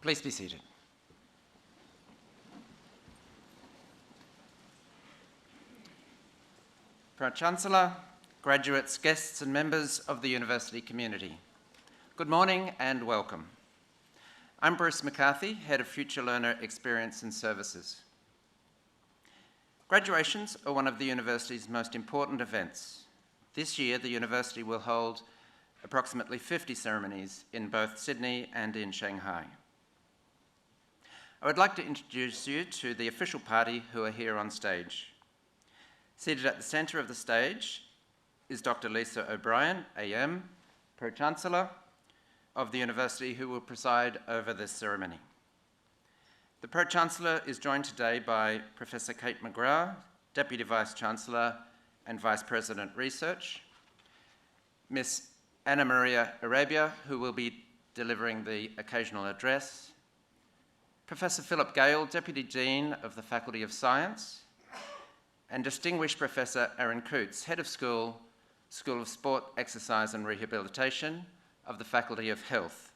Please be seated. Pro-Chancellor, graduates, guests and members of the university community, good morning and welcome. I'm Bruce McCarthy, Head of Future Learner Experience and Services. Graduations are one of the university's most important events. This year, the university will hold approximately 50 ceremonies in both Sydney and in Shanghai. I would like to introduce you to the official party who are here on stage. Seated at the centre of the stage is Dr. Lisa O'Brien, AM, Pro-Chancellor of the university, who will preside over this ceremony. The Pro-Chancellor is joined today by Professor Kate McGrath, Deputy Vice-Chancellor and Vice President Research, Miss Anna Maria Arabia, who will be delivering the occasional address, Professor Philip Gale, Deputy Dean of the Faculty of Science, and distinguished Professor Aaron Coots, Head of School of Sport, Exercise and Rehabilitation of the Faculty of Health,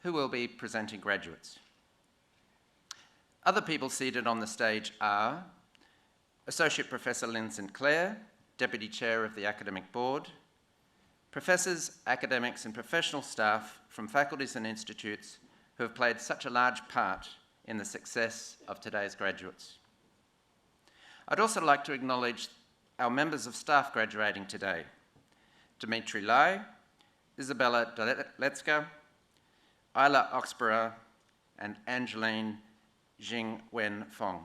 who will be presenting graduates. Other people seated on the stage are Associate Professor Lynn St Clair, Deputy Chair of the Academic Board, professors, academics and professional staff from faculties and institutes who have played such a large part in the success of today's graduates. I'd also like to acknowledge our members of staff graduating today: Dimitri Lai, Isabella Deletska, Isla Oxborough, and Angeline Jing-Wen Fong.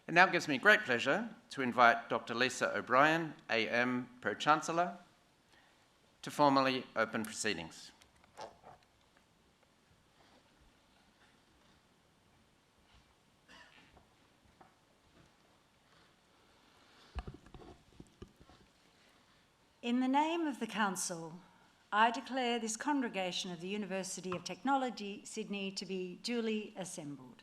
It now gives me great pleasure to invite Dr. Lisa O'Brien, AM, Pro-Chancellor, to formally open proceedings. In the name of the Council, I declare this congregation of the University of Technology, Sydney, to be duly assembled.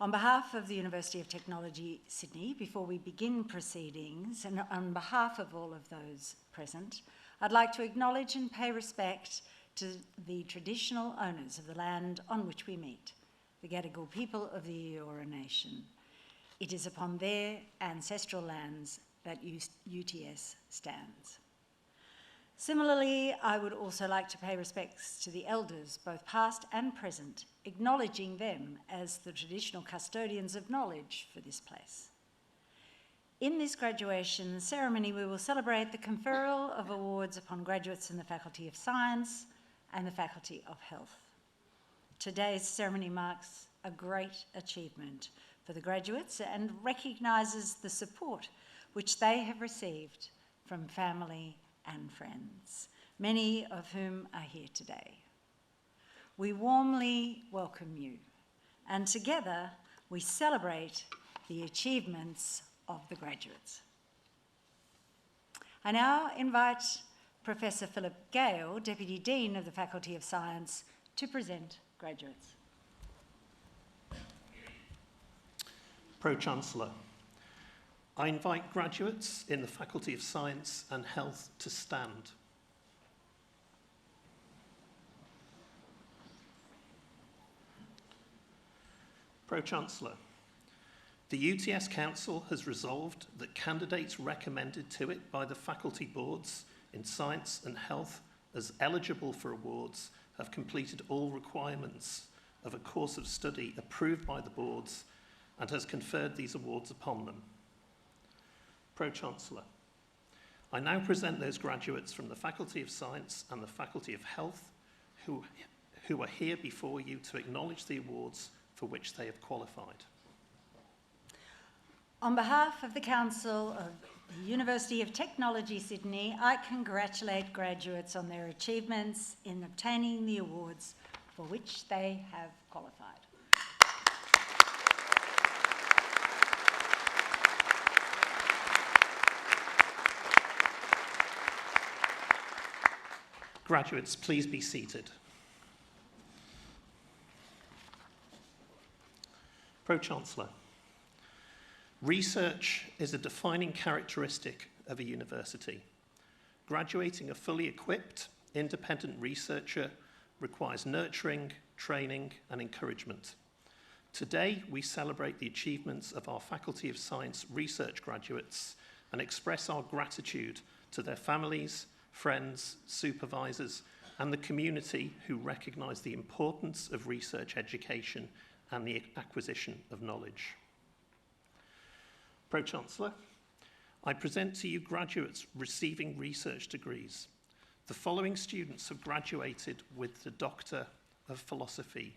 On behalf of the University of Technology, Sydney, before we begin proceedings, and on behalf of all of those present, I'd like to acknowledge and pay respect to the traditional owners of the land on which we meet, the Gadigal people of the Eora Nation. It is upon their ancestral lands that UTS stands. Similarly, I would also like to pay respects to the elders, both past and present, acknowledging them as the traditional custodians of knowledge for this place. In this graduation ceremony, we will celebrate the conferral of awards upon graduates in the Faculty of Science and the Faculty of Health. Today's ceremony marks a great achievement for the graduates and recognises the support which they have received from family and friends, many of whom are here today. We warmly welcome you, and together we celebrate the achievements of the graduates. I now invite Professor Philip Gale, Deputy Dean of the Faculty of Science, to present graduates. Pro-Chancellor, I invite graduates in the Faculty of Science and Health to stand. Pro-Chancellor, the UTS Council has resolved that candidates recommended to it by the faculty boards in Science and Health as eligible for awards have completed all requirements of a course of study approved by the boards and has conferred these awards upon them. Pro-Chancellor, I now present those graduates from the Faculty of Science and the Faculty of Health who are here before you to acknowledge the awards for which they have qualified. On behalf of the Council of the University of Technology, Sydney, I congratulate graduates on their achievements in obtaining the awards for which they have qualified. Graduates, please be seated. Pro-Chancellor, research is a defining characteristic of a university. Graduating a fully equipped, independent researcher requires nurturing, training, and encouragement. Today, we celebrate the achievements of our Faculty of Science research graduates and express our gratitude to their families, friends, supervisors, and the community who recognise the importance of research education and the acquisition of knowledge. Pro-Chancellor, I present to you graduates receiving research degrees. The following students have graduated with the Doctor of Philosophy.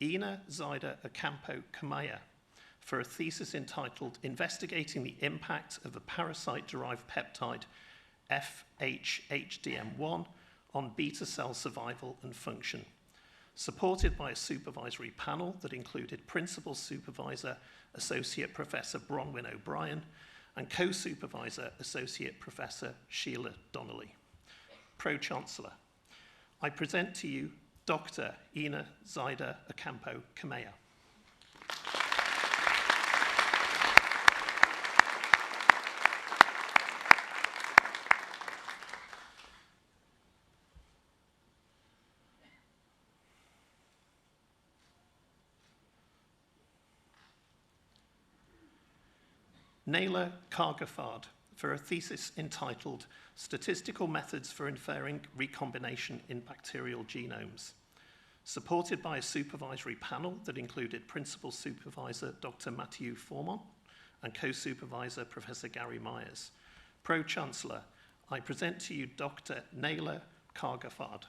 Ina Zaida Ocampo Kamaya for a thesis entitled Investigating the Impact of a Parasite-Derived Peptide FHHDM1 on Beta Cell Survival and Function, supported by a supervisory panel that included Principal Supervisor Associate Professor Bronwyn O'Brien and Co-Supervisor Associate Professor Sheila Donnelly. Pro-Chancellor, I present to you Dr. Ina Zaida Ocampo Kamea. Naila Kargafard for a thesis entitled Statistical Methods for Inferring Recombination in Bacterial Genomes, supported by a supervisory panel that included Principal Supervisor Dr. Mathieu Formont and Co-Supervisor Professor Gary Myers. Pro-Chancellor, I present to you Dr. Naila Kargafard.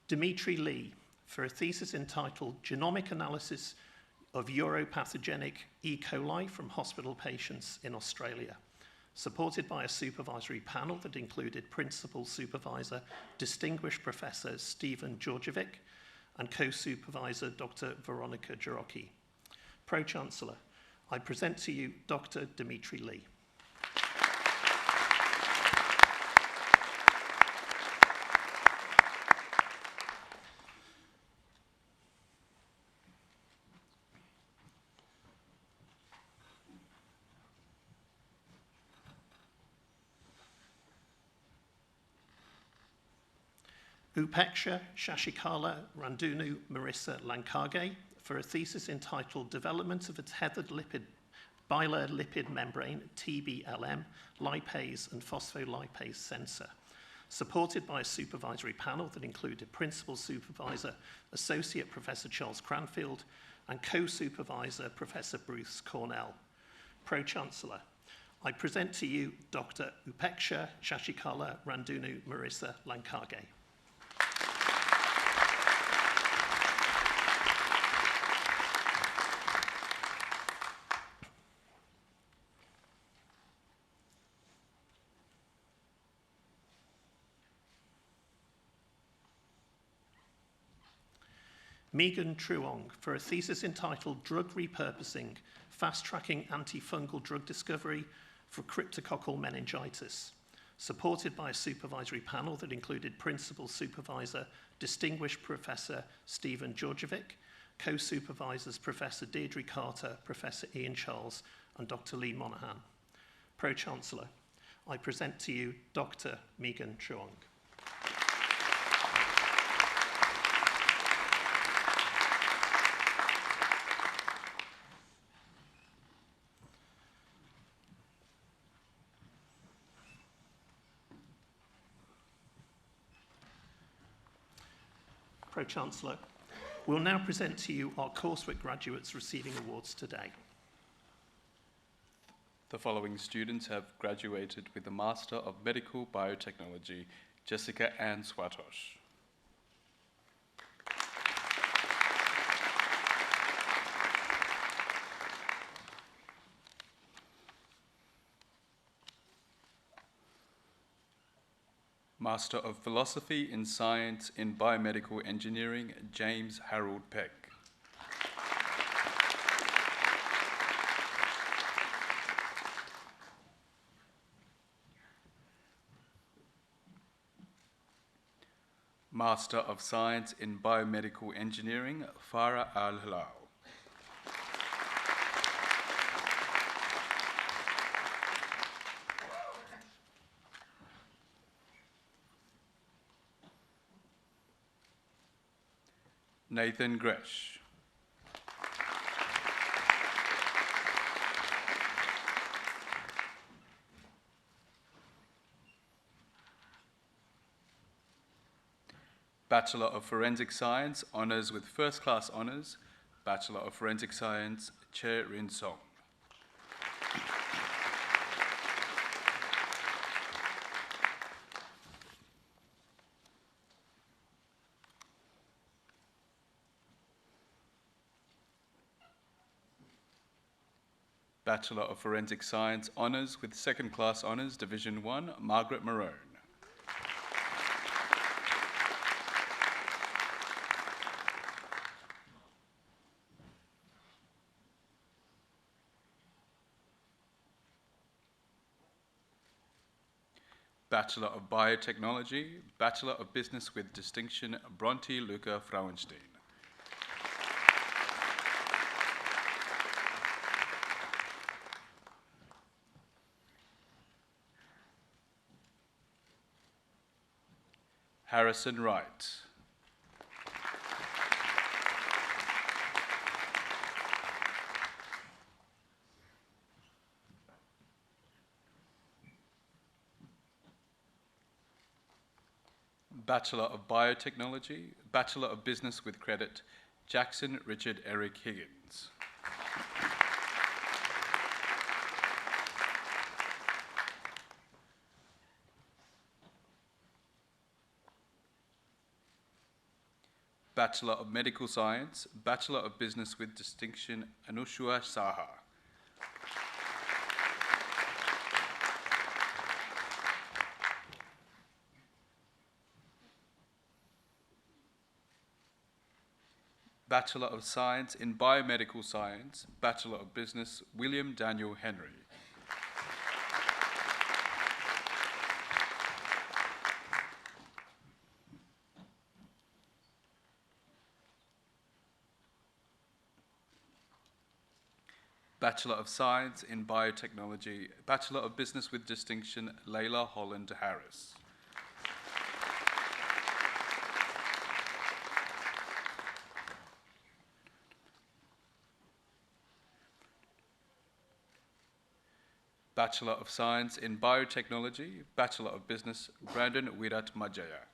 Dimitri Lee for a thesis entitled Genomic Analysis of Uropathogenic E. coli from Hospital Patients in Australia, supported by a supervisory panel that included Principal Supervisor Distinguished Professor Stephen Georgievic and Co-Supervisor Dr. Veronica Jarocki. Pro-Chancellor, I present to you Dr. Dimitri Lee. Upeksha Shashikala Randunu Marissa Lankage for a thesis entitled Development of a Tethered Bilayer Lipid Membrane, TBLM, Lipase and Phospholipase Sensor, supported by a supervisory panel that included Principal Supervisor Associate Professor Charles Cranfield and Co-Supervisor Professor Bruce Cornell. Pro-Chancellor, I present to you Dr. Upeksha Shashikala Randunu Marissa Lankage. Megan Truong for a thesis entitled Drug Repurposing, Fast-Tracking Antifungal Drug Discovery for Cryptococcal Meningitis, supported by a supervisory panel that included Principal Supervisor Distinguished Professor Stephen Georgievic, Co-Supervisors Professor Deirdre Carter, Professor Ian Charles, and Dr. Lee Monaghan. Pro-Chancellor, I present to you Dr. Megan Truong. Pro-Chancellor, we'll now present to you our coursework graduates receiving awards today. The following students have graduated with the Master of Medical Biotechnology, Jessica Ann Swatosh. Master of Philosophy in Science in Biomedical Engineering, James Harold Peck. Master of Science in Biomedical Engineering, Farah Al-Hilal. Nathan Gresh. Bachelor of Forensic Science, Honours with First Class Honours, Bachelor of Forensic Science, Che Rin Song. Bachelor of Forensic Science, Honours with Second Class Honours, Division 1, Margaret Marone. Bachelor of Biotechnology, Bachelor of Business with Distinction, Bronte Luca Frauenstein. Harrison Wright. Bachelor of Biotechnology, Bachelor of Business with Credit, Jackson Richard Eric Higgins. Bachelor of Medical Science, Bachelor of Business with Distinction, Anushua Saha. Bachelor of Science in Biomedical Science, Bachelor of Business, William Daniel Henry. Bachelor of Science in Biotechnology, Bachelor of Business with Distinction, Layla Holland Harris. Bachelor of Science in Biotechnology, Bachelor of Business, Brandon Wirat Majaya.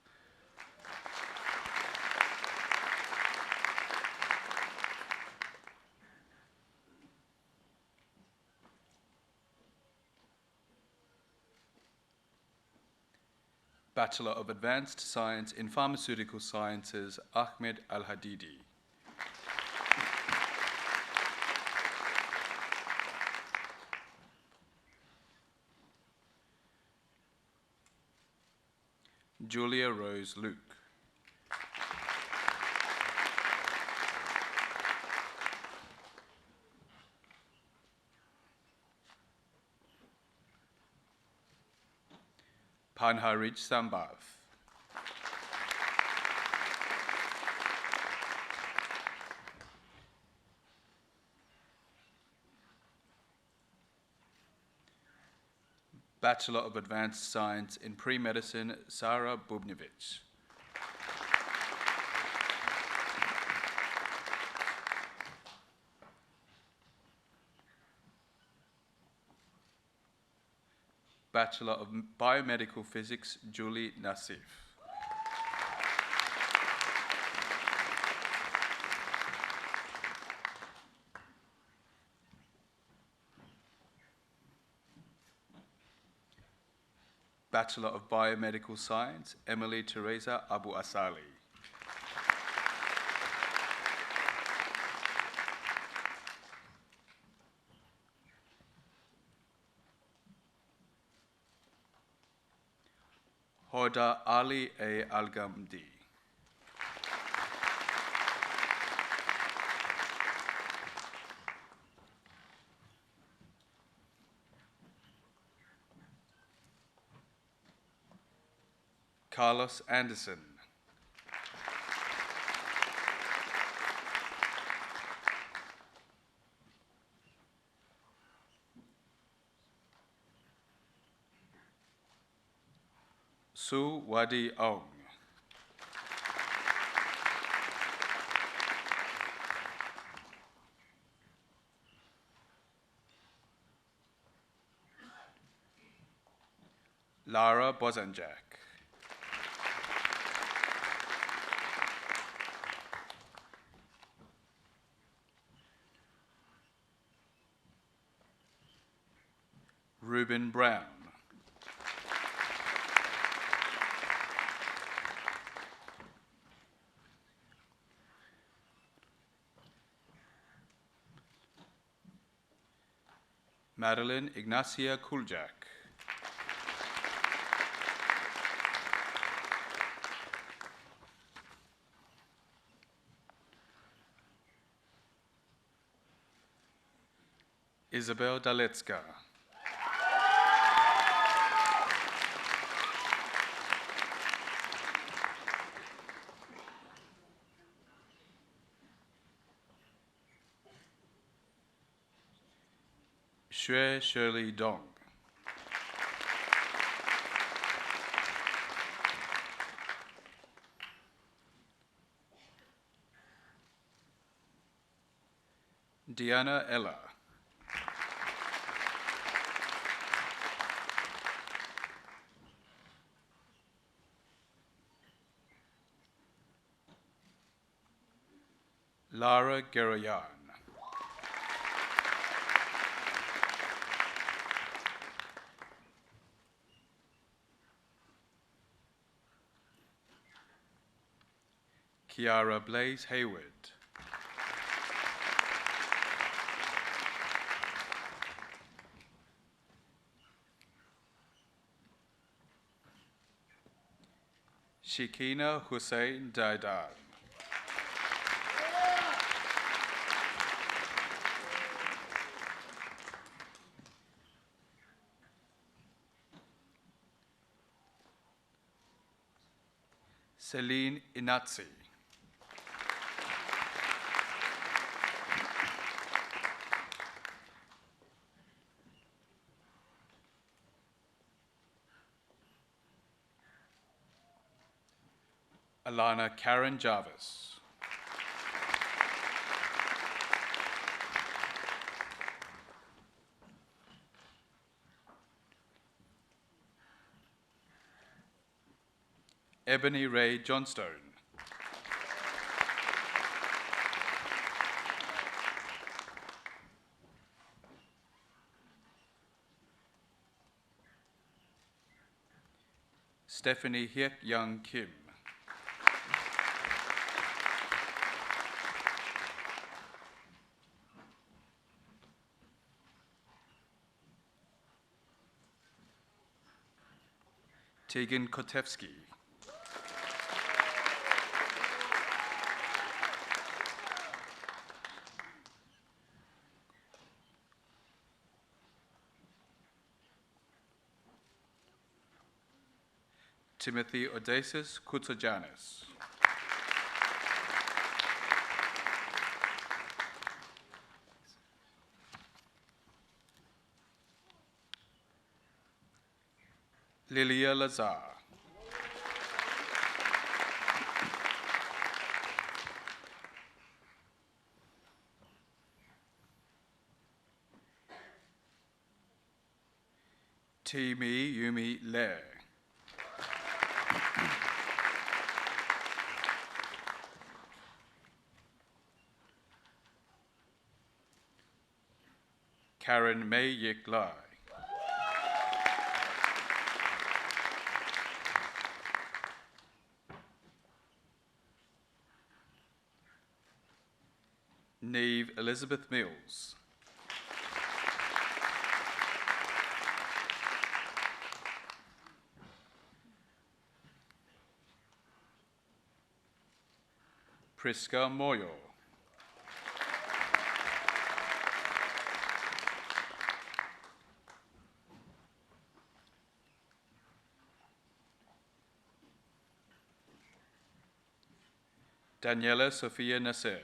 Bachelor of Advanced Science in Pharmaceutical Sciences, Ahmed Al-Hadidi. Julia Rose Luke. Panharij Sambhav. Bachelor of Advanced Science in Pre-Medicine, Sarah Bubnevich. Bachelor of Biomedical Physics, Julie Nassif. Bachelor of Biomedical Science, Emily Teresa Abu Asali. Hoda Ali A. Al-Gamdi. Carlos Anderson. Su Wadi Ong. Lara Bozanjak. Ruben Brown. Madeline Ignacia Kuljak. Isabel Daletska. Xue Shirley Dong. Diana Ella. Lara Gerayan. Kiara Blaze Hayward. Shikina Hussein Daidan. Celine Inatsi. Alana Karen Jarvis. Ebony Ray Johnstone. Stephanie Hyek Young Kim. Tegan Kotevsky. Timothy Odysseus Koutsogiannis. Lilia Lazar. Timi Yumi Le. Karen May Yik Lai. Neve Elizabeth Mills. Priska Moyo. Daniela Sofia Nasser.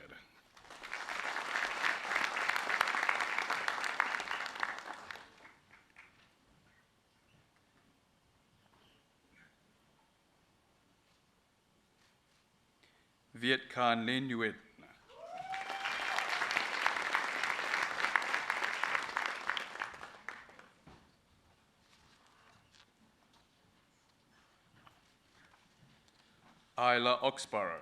Viet Khan Lin Nguyen. Isla Oxborough.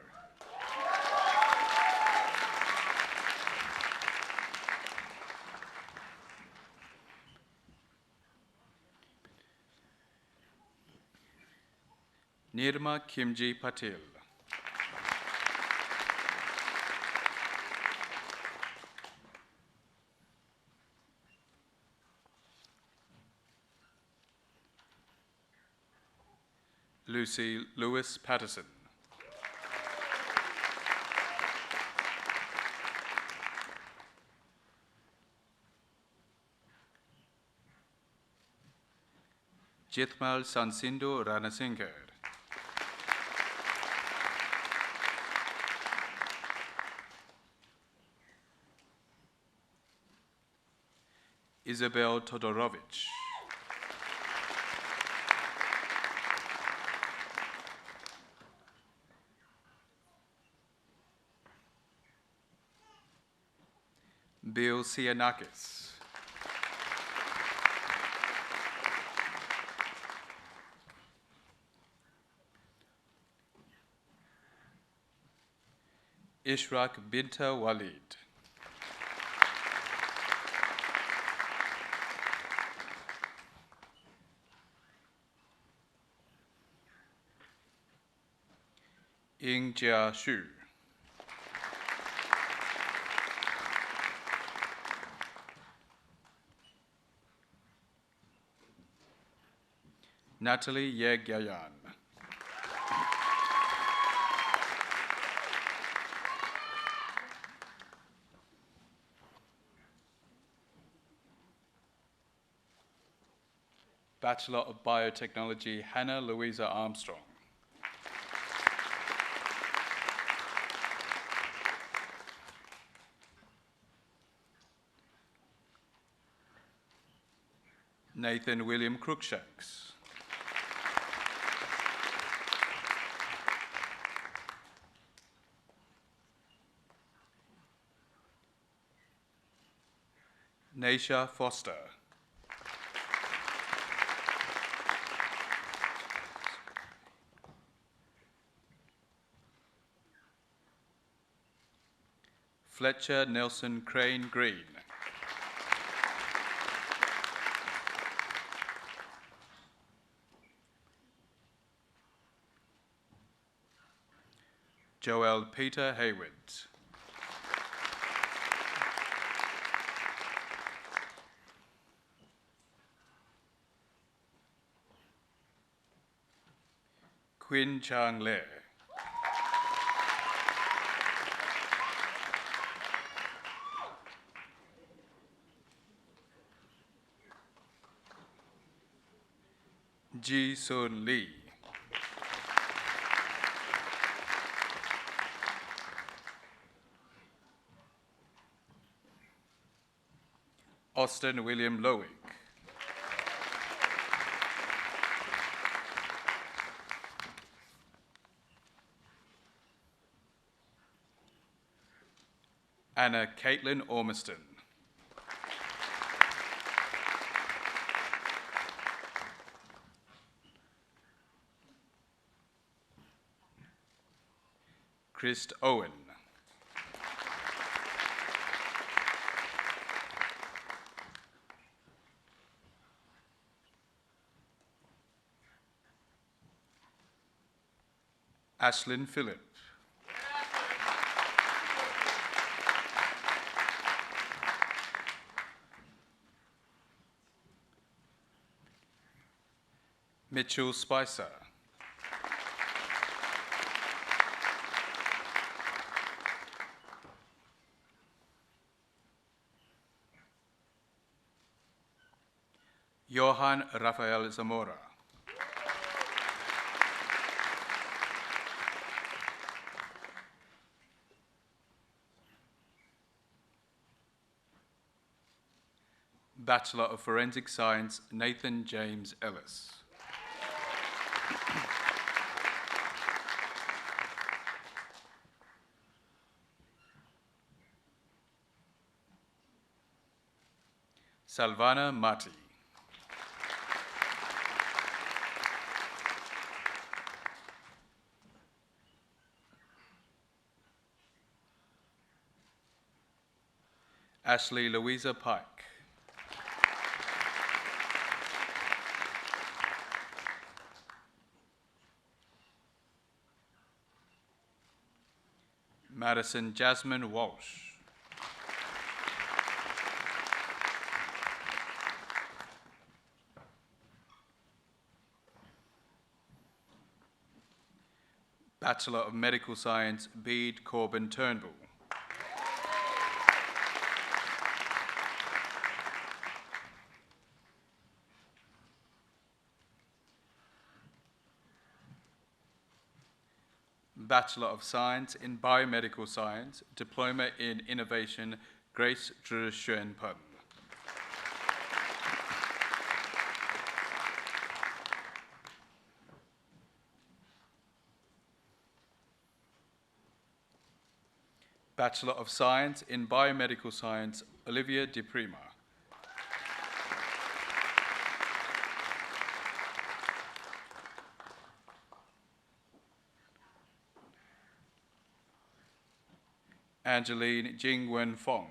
Nirma Kimji Patil. Lucy Lewis Patterson. Jithmal Sansindo Ranasinghe. Isabel Todorovich. Bill Sianakis. Ishraq Binta Walid. Ying Jia Shu. Natalie Yegyayan. Bachelor of Biotechnology, Hannah Louisa Armstrong. Nathan William Cruikshanks. Naisha Foster. Fletcher Nelson Crane Green. Joel Peter Hayward. Quinn Chang Le. Ji Sun Lee. Austin William Lowick. Anna Caitlin Ormiston. Christ Owen. Ashlyn Phillip. Mitchell Spicer. Johan Rafael Zamora. Bachelor of Forensic Science, Nathan James Ellis. Salvana Mati. Ashley Louisa Pike. Madison Jasmine Walsh. Bachelor of Medical Science, Bede Corbin Turnbull. Bachelor of Science in Biomedical Science, Diploma in Innovation, Grace Drushenpun. Bachelor of Science in Biomedical Science, Olivia De Prima. Angeline Jingwen Fong.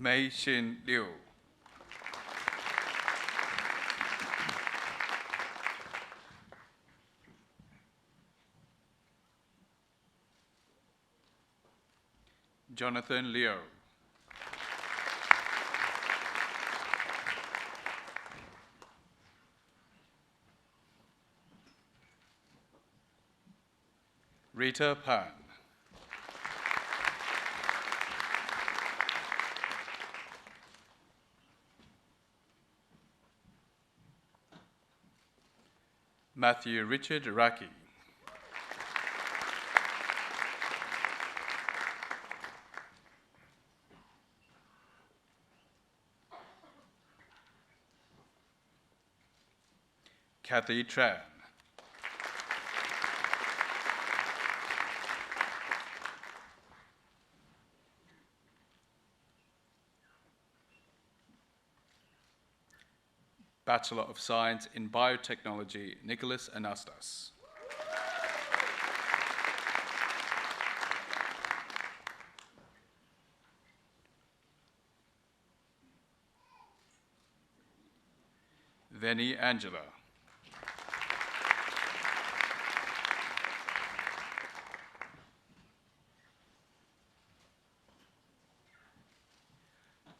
Mei Xin Liu. Jonathan Liu. Rita Pan. Matthew Richard Raki. Kathy Tran. Bachelor of Science in Biotechnology, Nicholas Anastas. Veni Angela.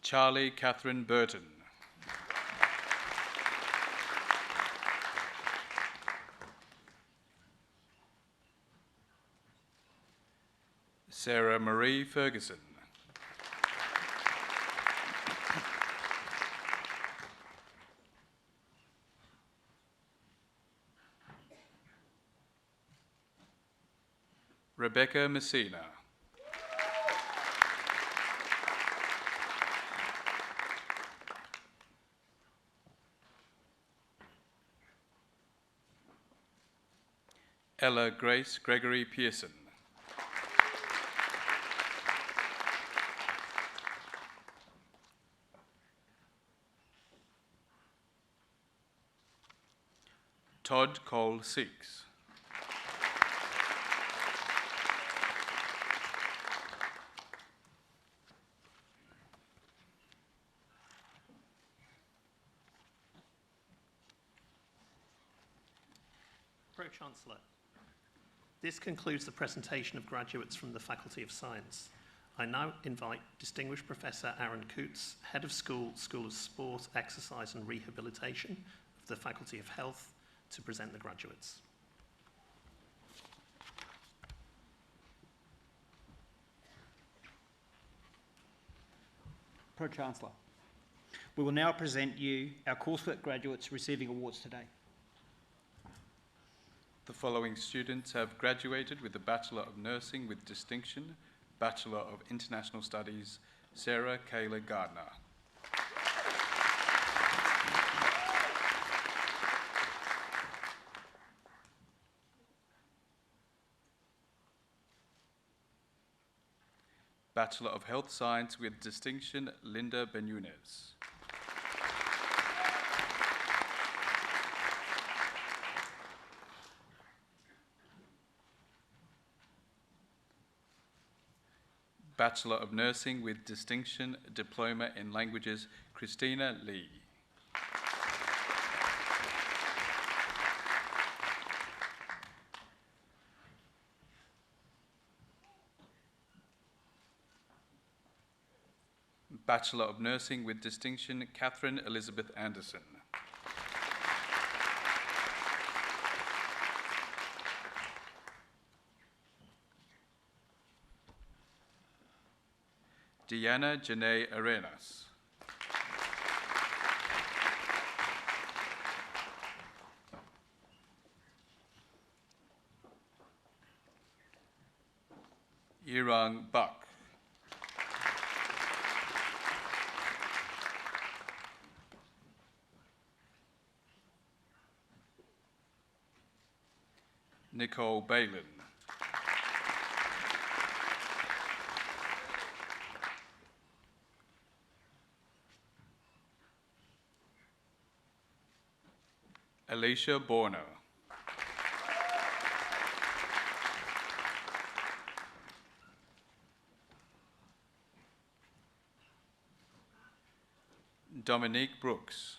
Charlie Catherine Burton. Sarah Marie Ferguson. Rebecca Messina. Ella Grace Gregory Pearson. Todd Cole Six. Pro-Chancellor, this concludes the presentation of graduates from the Faculty of Science. I now invite Distinguished Professor Aaron Coutts, Head of School of Sport, Exercise and Rehabilitation of the Faculty of Health, to present the graduates. Pro-Chancellor, we will now present you our coursework graduates receiving awards today. The following students have graduated with the Bachelor of Nursing with Distinction, Bachelor of International Studies, Sarah Kayla Gardner. Bachelor of Health Science with distinction, Linda Benunez. Bachelor of Nursing with distinction, Diploma in Languages, Christina Lee. Bachelor of Nursing with distinction, Catherine Elizabeth Anderson. Diana Janae Arenas. Yirang Buck. Nicole Balin. Alicia Borno. Dominique Brooks.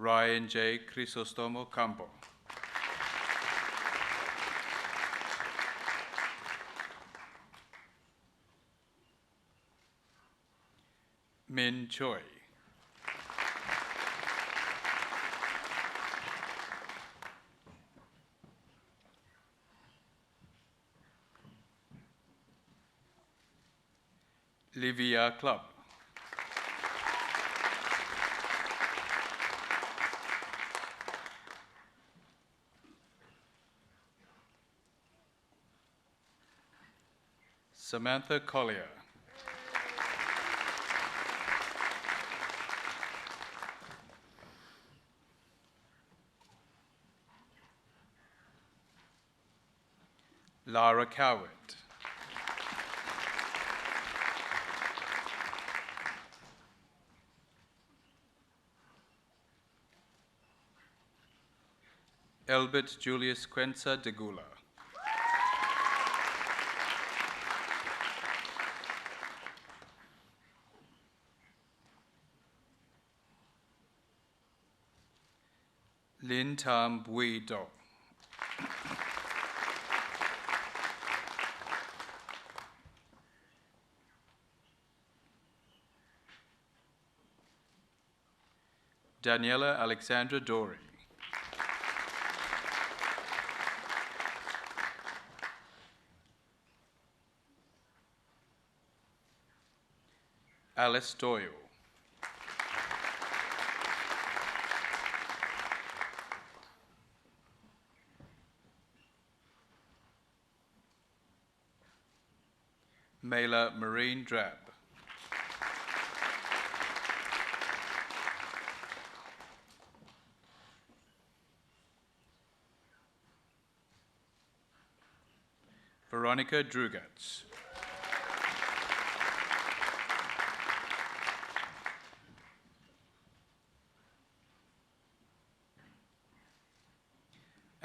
Ryan J. Crisostomo Campo. Min Choi. Livia Club. Samantha Collier. Lara Coward. Elbert Julius Quenza de Gula. Lin Tam Bui Do. Daniela Alexandra Dory. Alice Doyle. Mela Marine Drab. Veronica Drugats.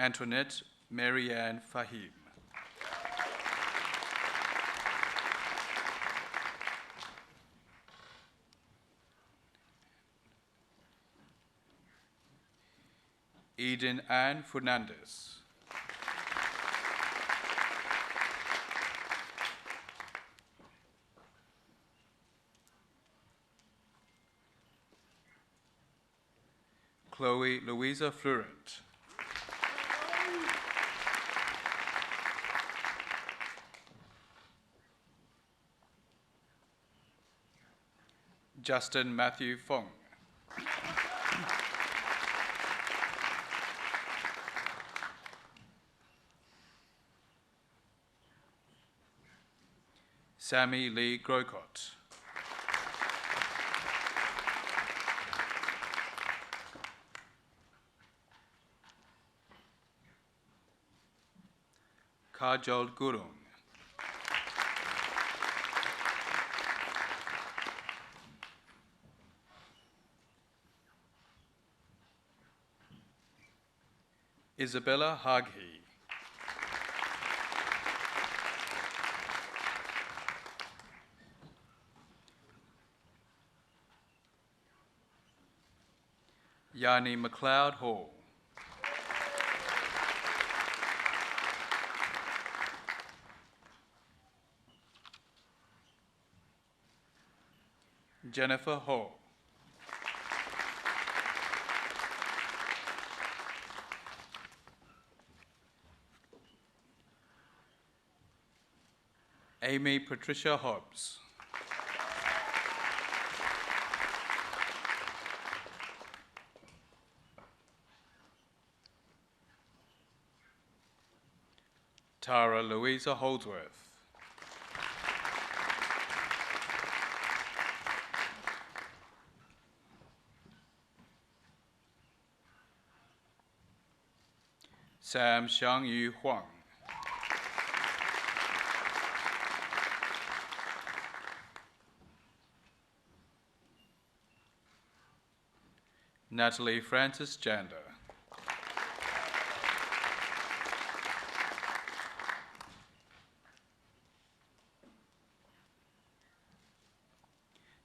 Antoinette Marianne Fahim. Eden Ann Fernandez. Chloe Louisa Florent. Justin Matthew Fong. Sammy Lee Grocott. Kajol Gurung. Isabella Haghi. Yanni McLeod Hall. Jennifer Hall. Amy Patricia Hobbs. Tara Louisa Holdsworth. Sam Xiangyu Huang. Natalie Francis Jander.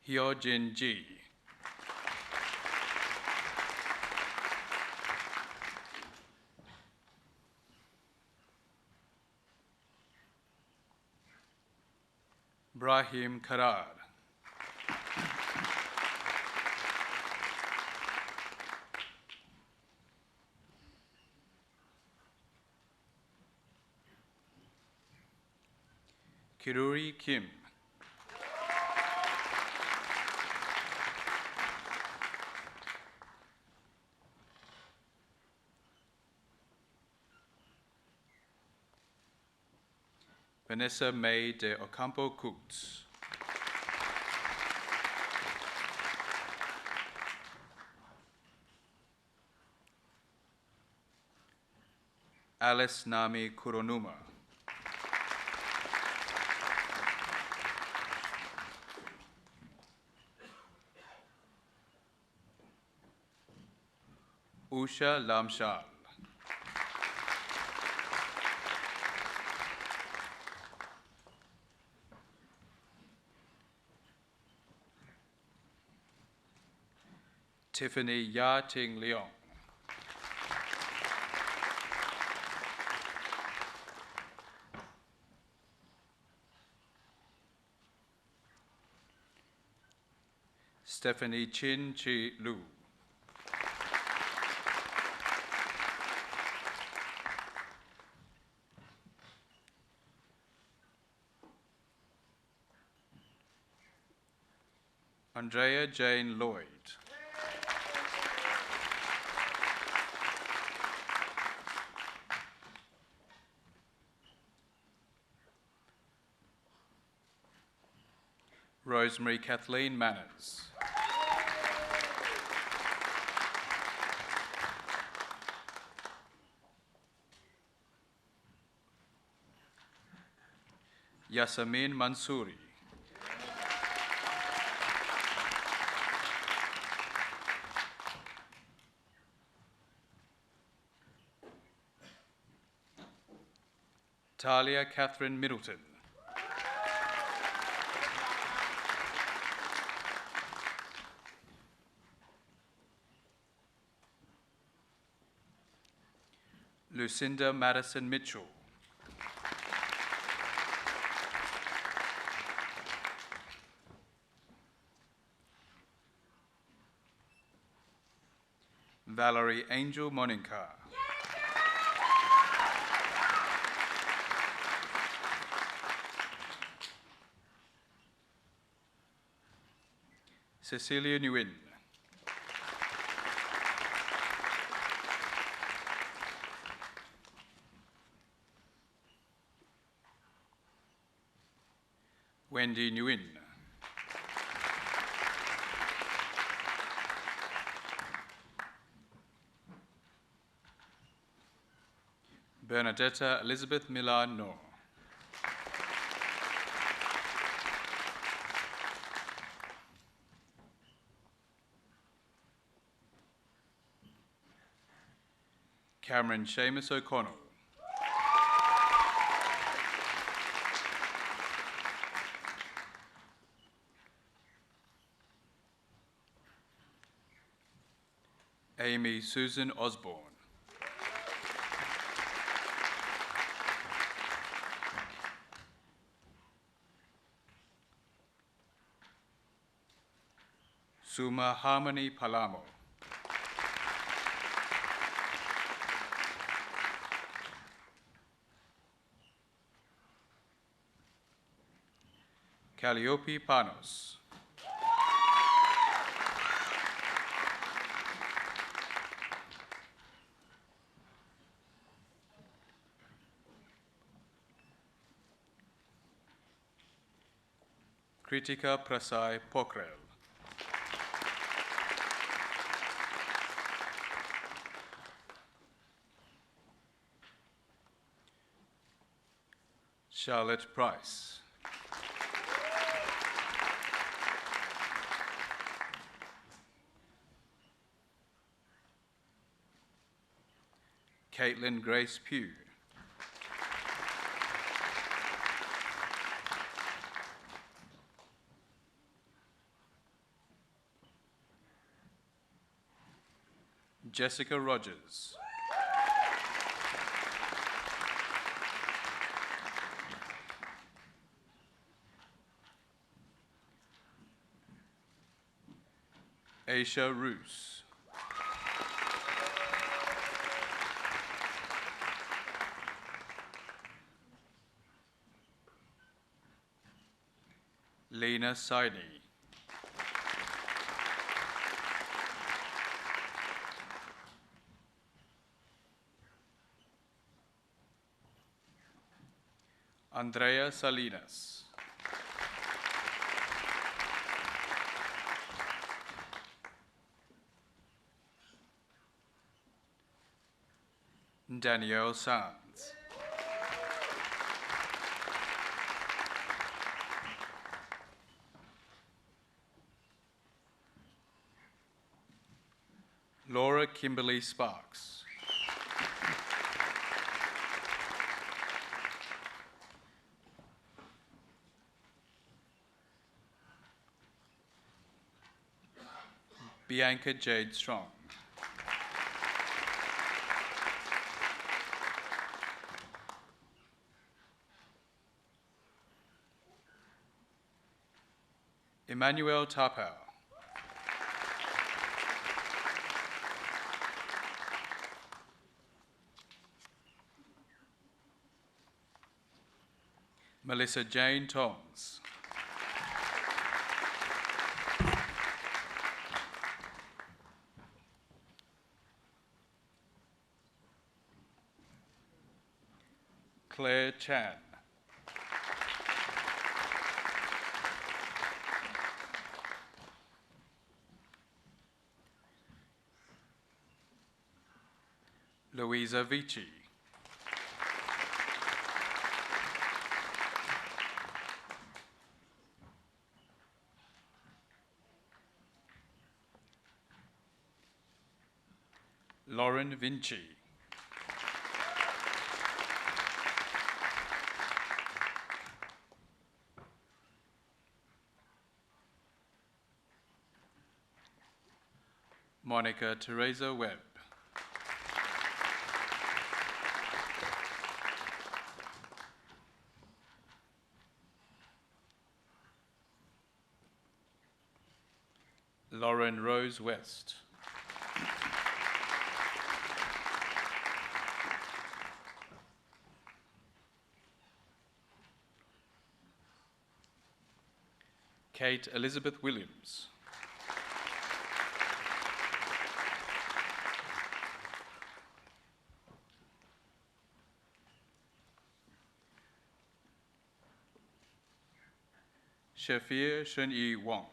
Hyojin Ji. Brahim Karar. Kiruri Kim. Vanessa May de Ocampo Coots. Alice Nami Kuronuma. Usha Lamshal. Tiffany Ya Ting Leong. Stephanie Chin Chi Lu. Andrea Jane Lloyd. Rosemary Kathleen Manners. Yasamin Mansouri. Talia Catherine Middleton. Lucinda Madison Mitchell. Valerie Angel Moninka. Cecilia Nguyen. Wendy Nguyen. Bernadetta Elizabeth Milan Noor. Cameron Seamus O'Connell. Amy Susan Osborne. Suma Harmony Palamo. Calliope Panos. Kritika Prasai Pokrail. Charlotte Price. Caitlin Grace Pugh. Jessica Rogers. Aisha Roos. Lena Sidney. Andrea Salinas. Danielle Sands. Laura Kimberly Sparks. Bianca Jade Strong. Emmanuel Tapau. Melissa Jane Toms. Claire Chan. Louisa Vici. Lauren Vinci. Monica Teresa Webb. Lauren Rose West. Kate Elizabeth Williams. Shafir Shun-Yi Wong.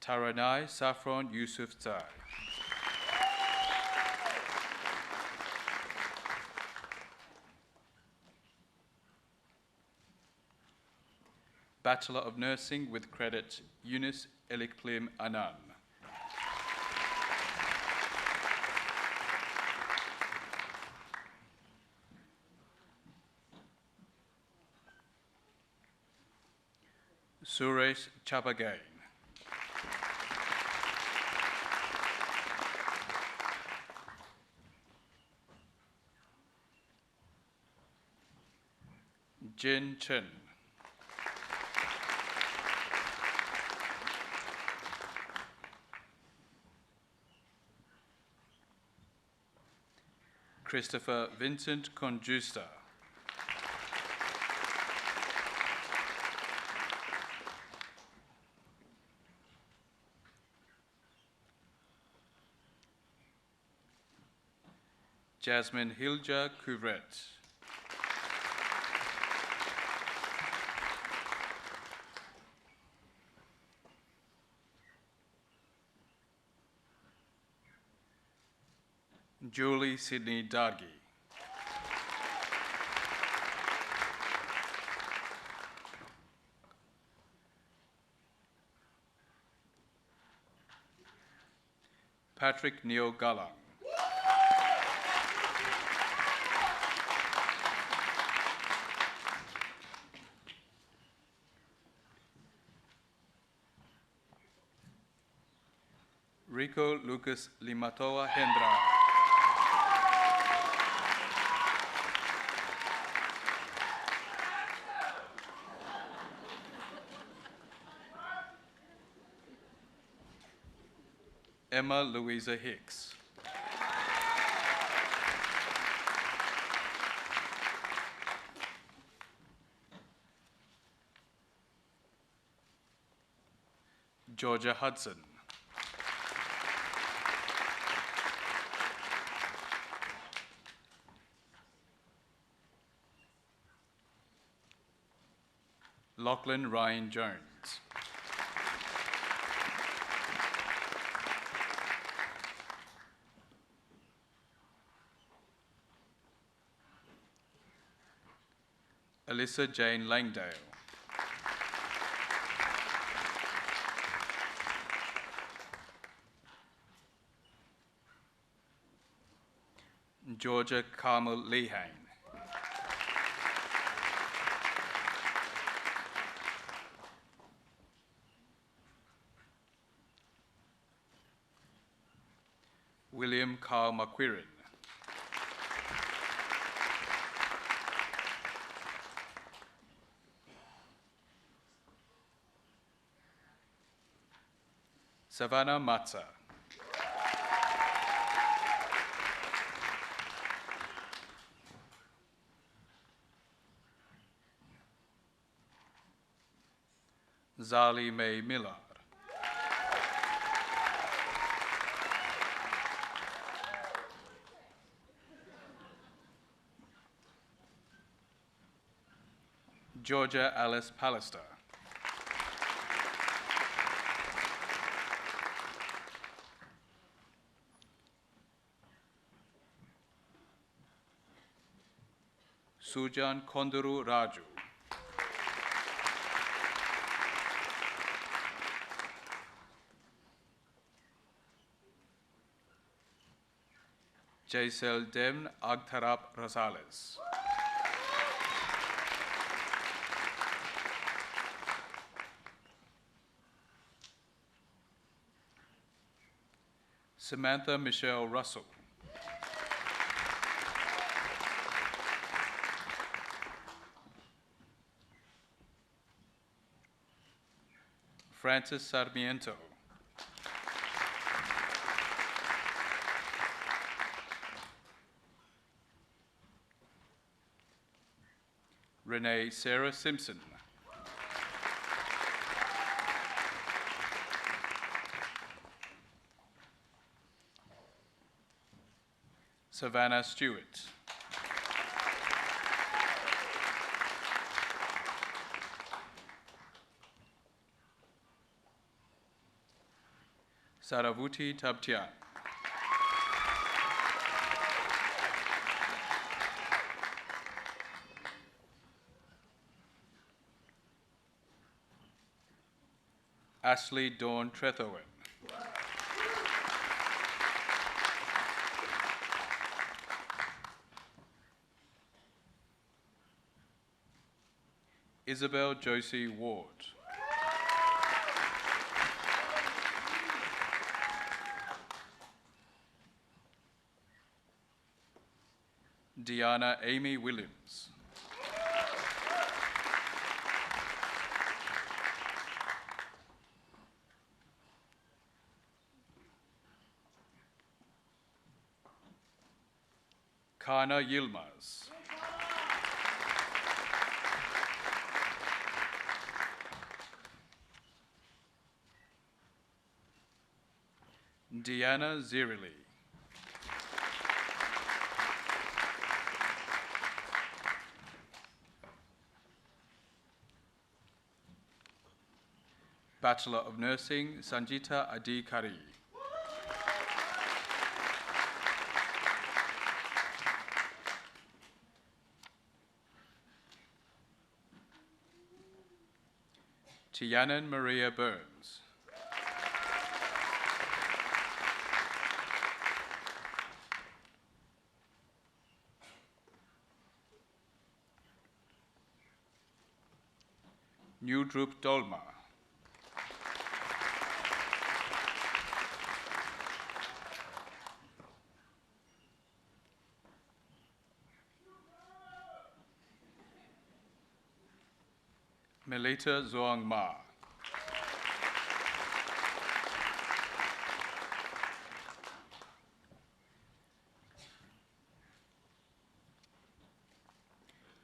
Taranai Saffron Yusuf Zai. Bachelor of Nursing with credit, Eunice Elikplim Anan. Suresh Chapagain. Jin Chen. Christopher Vincent Conjusta. Jasmine Hilja Couvret. Julie Sydney Dargi. Patrick Neil Galang. Rico Lucas Limatoa Hendra. Emma Louisa Hicks. Georgia Hudson. Lachlan Ryan Jones. Alyssa Jane Langdale. Georgia Carmel Lehane. William Carl McQuirren. Savannah Matza. Zali May Miller. Georgia Alice Pallister. Sujan Konduru Raju. Jaisel Demn Agtarap Rosales. Samantha Michelle Russell. Francis Sarmiento. Renee Sarah Simpson. Savannah Stewart. Saravuti Tabtian. Ashley Dawn Trethowen. Isabel Josie Ward. Deanna Amy Williams. Kana Yilmaz. Deanna Zirili. Bachelor of Nursing, Sanjita Adhikari. Tianan Maria Burns. Newdrup Dolma. Melita Zoang Ma.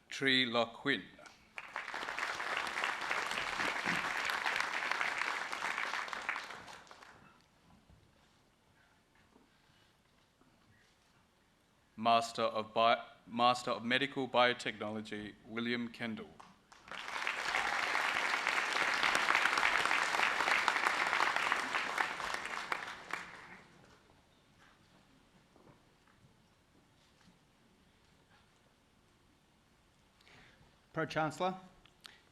Tree Lock Huynh. Master of Medical Biotechnology, William Kendall. Pro-Chancellor,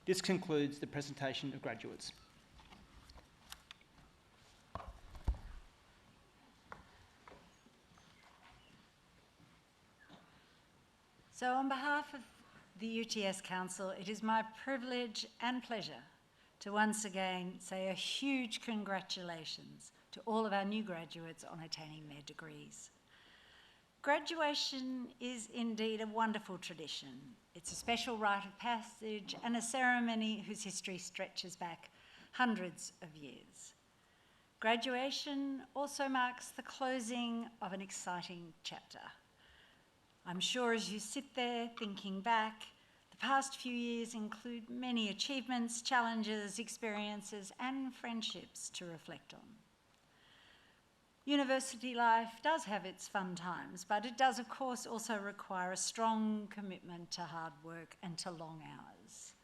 this concludes the presentation of graduates. So on behalf of the UTS Council, it is my privilege and pleasure to once again say a huge congratulations to all of our new graduates on attaining their degrees. Graduation is indeed a wonderful tradition. It's a special rite of passage and a ceremony whose history stretches back hundreds of years. Graduation also marks the closing of an exciting chapter. I'm sure as you sit there thinking back, the past few years include many achievements, challenges, experiences, and friendships to reflect on. University life does have its fun times, but it does, of course, also require a strong commitment to hard work and to long hours.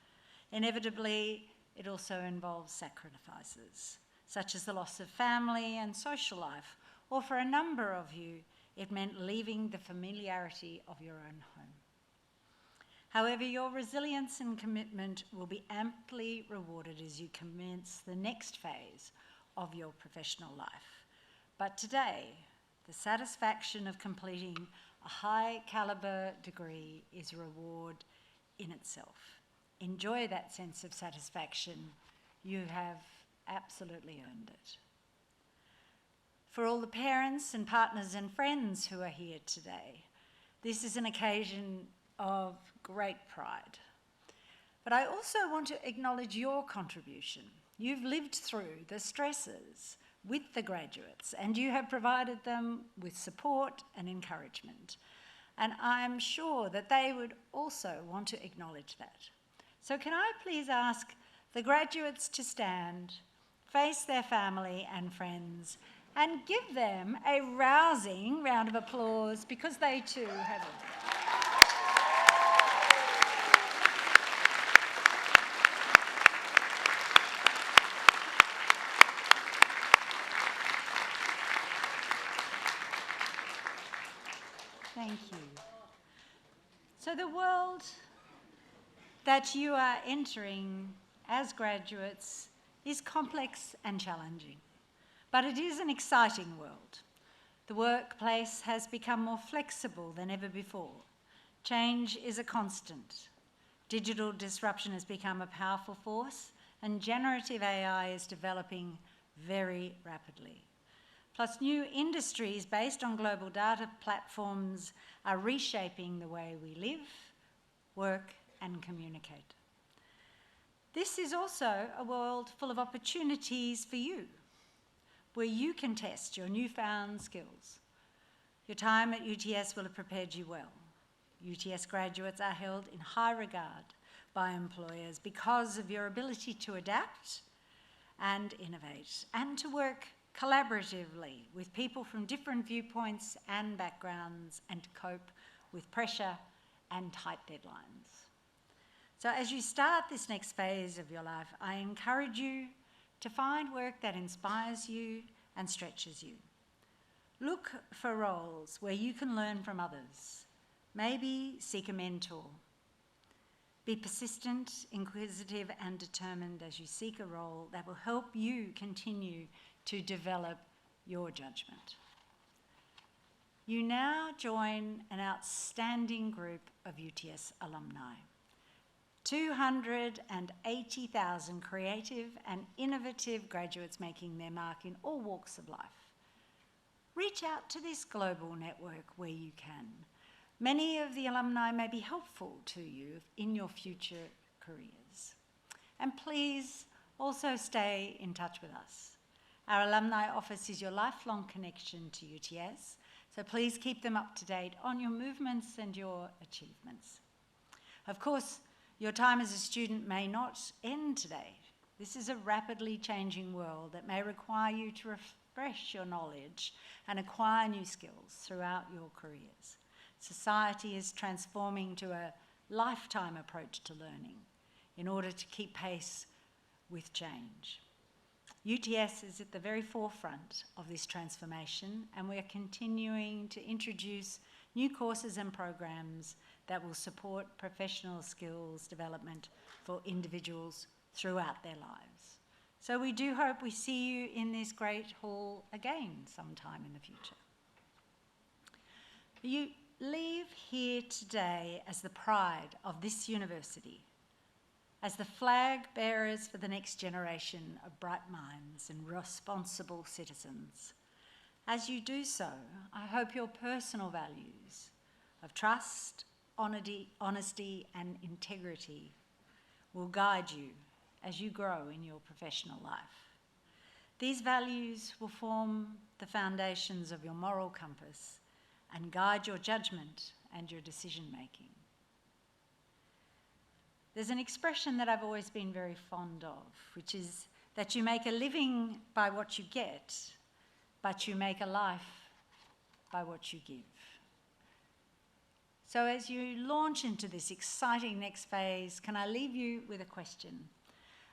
Inevitably, it also involves sacrifices, such as the loss of family and social life, or for a number of you, it meant leaving the familiarity of your own home. However, your resilience and commitment will be amply rewarded as you commence the next phase of your professional life. But today, the satisfaction of completing a high caliber degree is a reward in itself. Enjoy that sense of satisfaction. You have absolutely earned it. For all the parents and partners and friends who are here today, this is an occasion of great pride. But I also want to acknowledge your contribution. You've lived through the stresses with the graduates, and you have provided them with support and encouragement. And I'm sure that they would also want to acknowledge that. So can I please ask the graduates to stand, face their family and friends, and give them a rousing round of applause because they too have it. So the world that you are entering as graduates is complex and challenging, but it is an exciting world. The workplace has become more flexible than ever before. Change is a constant. Digital disruption has become a powerful force, and generative AI is developing very rapidly. Plus, new industries based on global data platforms are reshaping the way we live, work, and communicate. This is also a world full of opportunities for you, where you can test your newfound skills. Your time at UTS will have prepared you well. UTS graduates are held in high regard by employers because of your ability to adapt and innovate, and to work collaboratively with people from different viewpoints and backgrounds, and to cope with pressure and tight deadlines. So as you start this next phase of your life, I encourage you to find work that inspires you and stretches you. Look for roles where you can learn from others. Maybe seek a mentor. Be persistent, inquisitive, and determined as you seek a role that will help you continue to develop your judgment. You now join an outstanding group of UTS alumni. 280,000 creative and innovative graduates making their mark in all walks of life. Reach out to this global network where you can. Many of the alumni may be helpful to you in your future careers. And please also stay in touch with us. Our alumni office is your lifelong connection to UTS, so please keep them up to date on your movements and your achievements. Of course, your time as a student may not end today. This is a rapidly changing world that may require you to refresh your knowledge and acquire new skills throughout your careers. Society is transforming to a lifetime approach to learning in order to keep pace with change. UTS is at the very forefront of this transformation, and we are continuing to introduce new courses and programs that will support professional skills development for individuals throughout their lives. So we do hope we see you in this great hall again sometime in the future. You leave here today as the pride of this university, as the flag bearers for the next generation of bright minds and responsible citizens. As you do so, I hope your personal values of trust, honesty, and integrity will guide you as you grow in your professional life. These values will form the foundations of your moral compass and guide your judgment and your decision-making. There's an expression that I've always been very fond of, which is that you make a living by what you get, but you make a life by what you give. So as you launch into this exciting next phase, can I leave you with a question?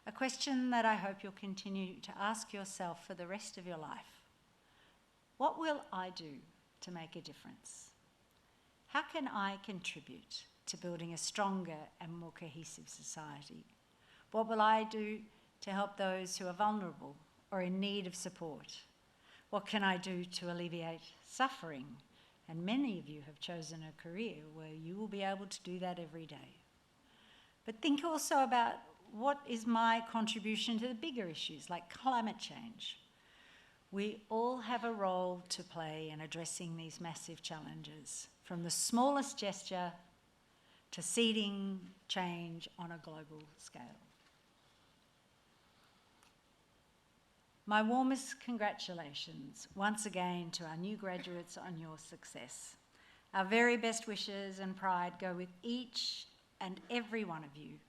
A question that I hope you'll continue to ask yourself for the rest of your life. What will I do to make a difference? How can I contribute to building a stronger and more cohesive society? What will I do to help those who are vulnerable or in need of support? What can I do to alleviate suffering? And many of you have chosen a career where you will be able to do that every day. But think also about what is my contribution to the bigger issues like climate change. We all have a role to play in addressing these massive challenges, from the smallest gesture to seeding change on a global scale. My warmest congratulations once again to our new graduates on your success. Our very best wishes and pride go with each and every one of you.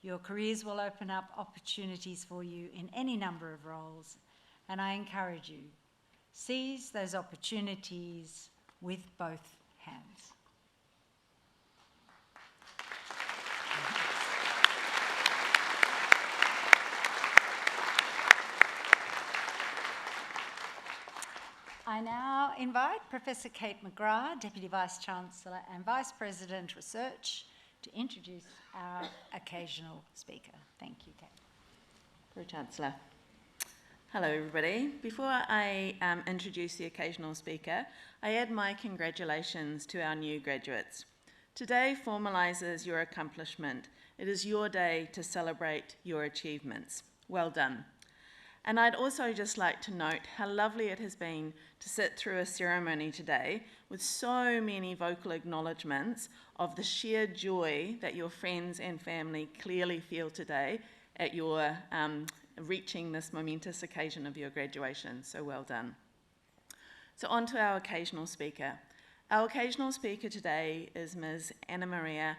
Your careers will open up opportunities for you in any number of roles, and I encourage you, seize those opportunities with both hands. I now invite Professor Kate McGrath, Deputy Vice-Chancellor and Vice-President Research, to introduce our occasional speaker. Thank you, Kate. Pro-Chancellor. Hello everybody. Before I introduce the occasional speaker, I add my congratulations to our new graduates. Today formalises your accomplishment. It is your day to celebrate your achievements. Well done. And I'd also just like to note how lovely it has been to sit through a ceremony today with so many vocal acknowledgements of the sheer joy that your friends and family clearly feel today at your reaching this momentous occasion of your graduation. So well done. So on to our occasional speaker. Our occasional speaker today is Ms. Anna Maria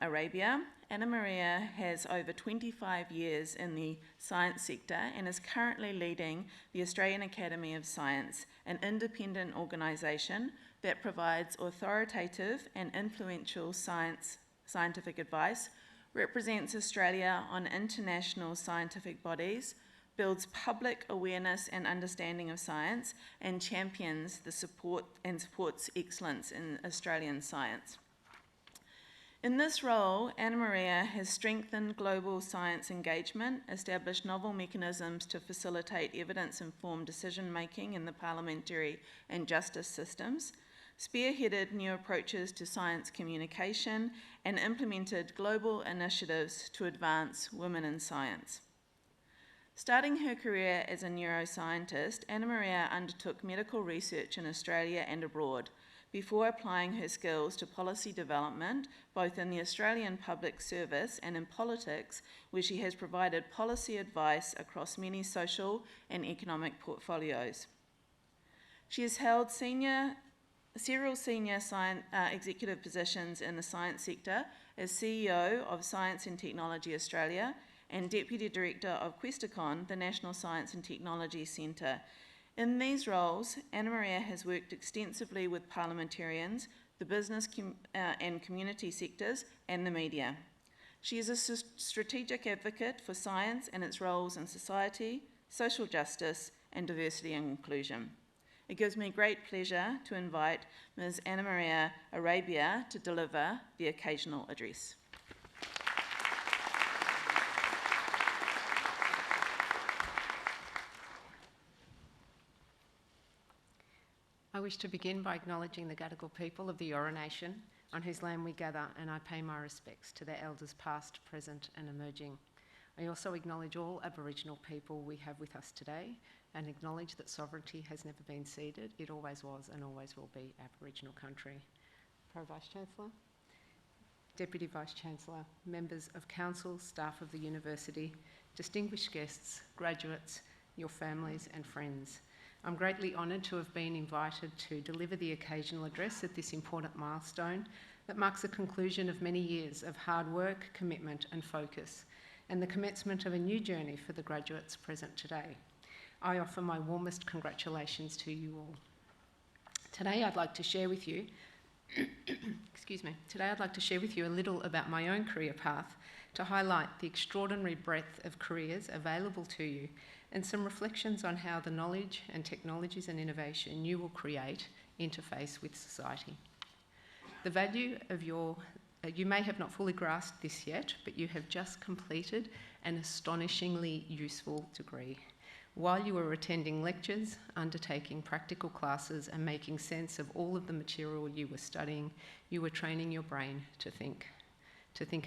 Arabia. Anna Maria has over 25 years in the science sector and is currently leading the Australian Academy of Science, an independent organisation that provides authoritative and influential scientific advice, represents Australia on international scientific bodies, builds public awareness and understanding of science, and champions the supports excellence in Australian science. In this role, Anna Maria has strengthened global science engagement, established novel mechanisms to facilitate evidence-informed decision-making in the parliamentary and justice systems, spearheaded new approaches to science communication, and implemented global initiatives to advance women in science. Starting her career as a neuroscientist, Anna Maria undertook medical research in Australia and abroad before applying her skills to policy development, both in the Australian public service and in politics, where she has provided policy advice across many social and economic portfolios. She has held several senior executive positions in the science sector as CEO of Science and Technology Australia and Deputy Director of Questacon, the National Science and Technology Centre. In these roles, Anna Maria has worked extensively with parliamentarians, the business and community sectors, and the media. She is a strategic advocate for science and its roles in society, social justice, and diversity and inclusion. It gives me great pleasure to invite Ms. Anna Maria Arabia to deliver the occasional address. I wish to begin by acknowledging the Gadigal people of the Eora Nation, on whose land we gather, and I pay my respects to their elders past, present and emerging. I also acknowledge all Aboriginal people we have with us today and acknowledge that sovereignty has never been ceded. It always was and always will be Aboriginal country. Pro-Vice-Chancellor, Deputy Vice-Chancellor, members of Council, staff of the University, distinguished guests, graduates, your families and friends. I'm greatly honoured to have been invited to deliver the occasional address at this important milestone that marks the conclusion of many years of hard work, commitment and focus, and the commencement of a new journey for the graduates present today. I offer my warmest congratulations to you all. Today I'd like to share with you Today I'd like to share with you a little about my own career path to highlight the extraordinary breadth of careers available to you and some reflections on how the knowledge and technologies and innovation you will create interface with society. The value of you may have not fully grasped this yet, but you have just completed an astonishingly useful degree. While you were attending lectures, undertaking practical classes and making sense of all of the material you were studying, you were training your brain to think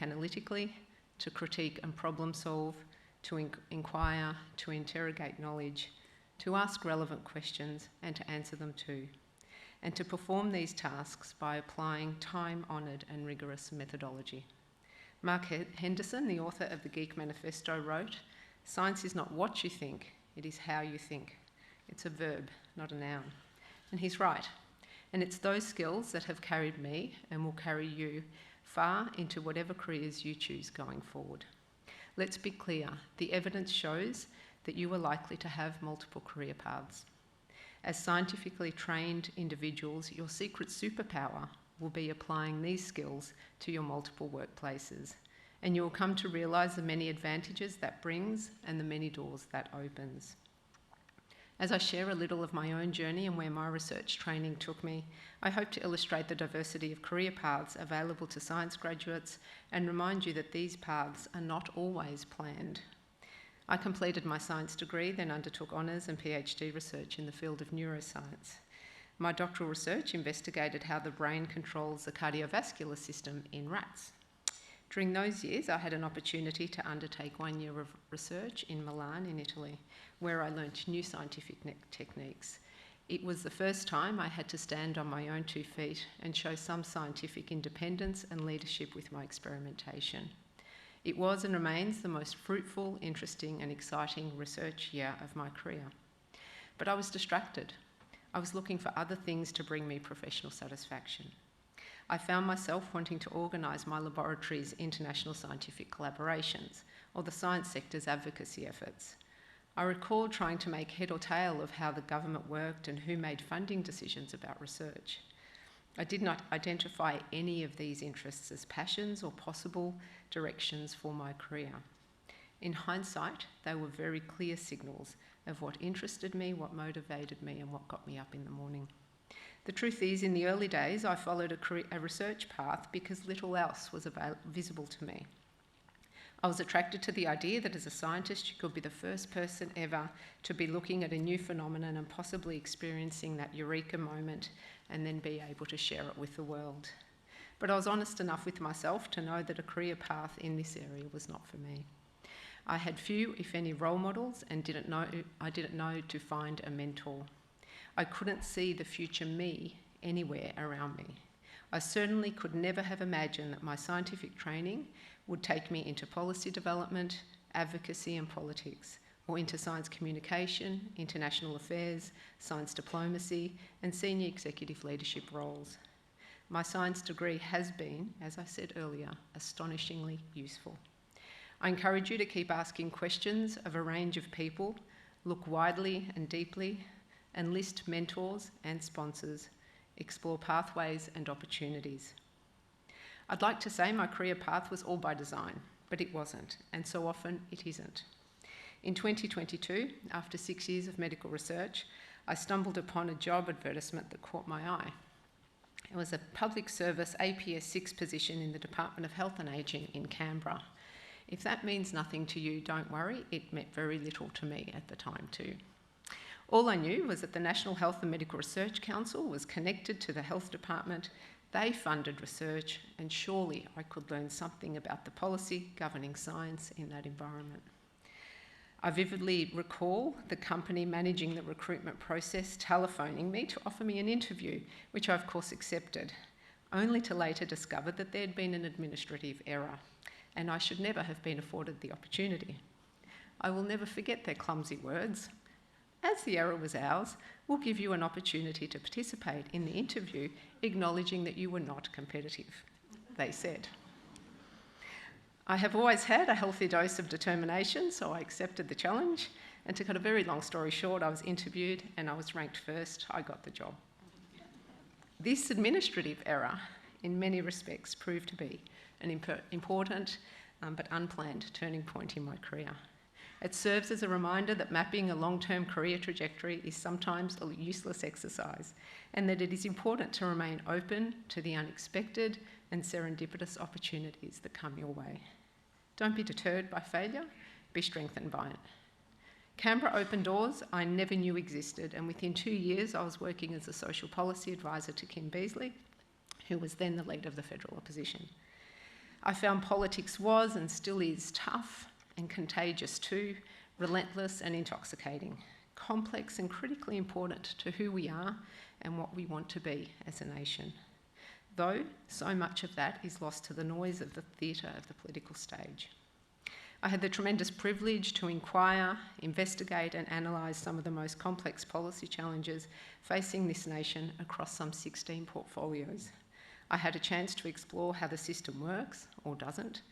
analytically, to critique and problem solve, to inquire, to interrogate knowledge, to ask relevant questions and to answer them too, and to perform these tasks by applying time-honoured and rigorous methodology. Mark Henderson, the author of the Geek Manifesto, wrote, "Science is not what you think, it is how you think. It's a verb, not a noun." And he's right. And it's those skills that have carried me and will carry you far into whatever careers you choose going forward. Let's be clear, the evidence shows that you are likely to have multiple career paths. As scientifically trained individuals, your secret superpower will be applying these skills to your multiple workplaces, and you will come to realise the many advantages that brings and the many doors that opens. As I share a little of my own journey and where my research training took me, I hope to illustrate the diversity of career paths available to science graduates and remind you that these paths are not always planned. I completed my science degree, then undertook honours and PhD research in the field of neuroscience. My doctoral research investigated how the brain controls the cardiovascular system in rats. During those years, I had an opportunity to undertake 1 year of research in Milan in Italy, where I learnt new scientific techniques. It was the first time I had to stand on my own 2 feet and show some scientific independence and leadership with my experimentation. It was and remains the most fruitful, interesting and exciting research year of my career. But I was distracted. I was looking for other things to bring me professional satisfaction. I found myself wanting to organise my laboratory's international scientific collaborations, or the science sector's advocacy efforts. I recall trying to make head or tail of how the government worked and who made funding decisions about research. I did not identify any of these interests as passions or possible directions for my career. In hindsight, they were very clear signals of what interested me, what motivated me, and what got me up in the morning. The truth is, in the early days, I followed a research path because little else was visible to me. I was attracted to the idea that as a scientist, you could be the first person ever to be looking at a new phenomenon and possibly experiencing that eureka moment and then be able to share it with the world. But I was honest enough with myself to know that a career path in this area was not for me. I had few, if any, role models and I didn't know to find a mentor. I couldn't see the future me anywhere around me. I certainly could never have imagined that my scientific training would take me into policy development, advocacy and politics, or into science communication, international affairs, science diplomacy, and senior executive leadership roles. My science degree has been, as I said earlier, astonishingly useful. I encourage you to keep asking questions of a range of people, look widely and deeply, and list mentors and sponsors, explore pathways and opportunities. I'd like to say my career path was all by design, but it wasn't, and so often it isn't. In 2022, after 6 years of medical research, I stumbled upon a job advertisement that caught my eye. It was a public service APS 6 position in the Department of Health and Ageing in Canberra. If that means nothing to you, don't worry, it meant very little to me at the time too. All I knew was that the National Health and Medical Research Council was connected to the Health Department. They funded research, and surely I could learn something about the policy governing science in that environment. I vividly recall the company managing the recruitment process telephoning me to offer me an interview, which I of course accepted, only to later discover that there had been an administrative error, and I should never have been afforded the opportunity. I will never forget their clumsy words. As the error was ours, we'll give you an opportunity to participate in the interview, acknowledging that you were not competitive, they said. I have always had a healthy dose of determination, so I accepted the challenge, and to cut a very long story short, I was interviewed and I was ranked first. I got the job. This administrative error, in many respects, proved to be an important but unplanned turning point in my career. It serves as a reminder that mapping a long-term career trajectory is sometimes a useless exercise, and that it is important to remain open to the unexpected and serendipitous opportunities that come your way. Don't be deterred by failure, be strengthened by it. Canberra opened doors I never knew existed, and within 2 years I was working as a social policy advisor to Kim Beazley, who was then the leader of the federal opposition. I found politics was and still is tough and contagious too, relentless and intoxicating, complex and critically important to who we are and what we want to be as a nation. Though so much of that is lost to the noise of the theatre of the political stage. I had the tremendous privilege to inquire, investigate and analyse some of the most complex policy challenges facing this nation across some 16 portfolios. I had a chance to explore how the system works or doesn't,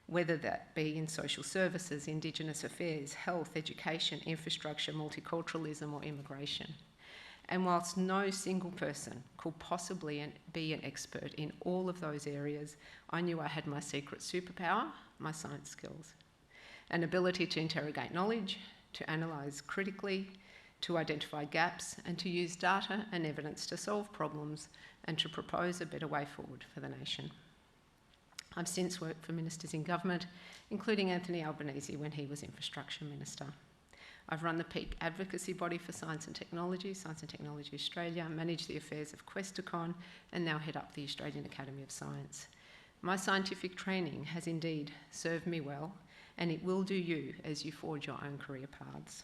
whether that be in social services, Indigenous affairs, health, education, infrastructure, multiculturalism or immigration. And whilst no single person could possibly be an expert in all of those areas, I knew I had my secret superpower, my science skills. An ability to interrogate knowledge, to analyse critically, to identify gaps and to use data and evidence to solve problems and to propose a better way forward for the nation. I've since worked for ministers in government, including Anthony Albanese when he was Infrastructure Minister. I've run the peak advocacy body for Science and Technology Australia, managed the affairs of Questacon, and now head up the Australian Academy of Science. My scientific training has indeed served me well, and it will do you as you forge your own career paths.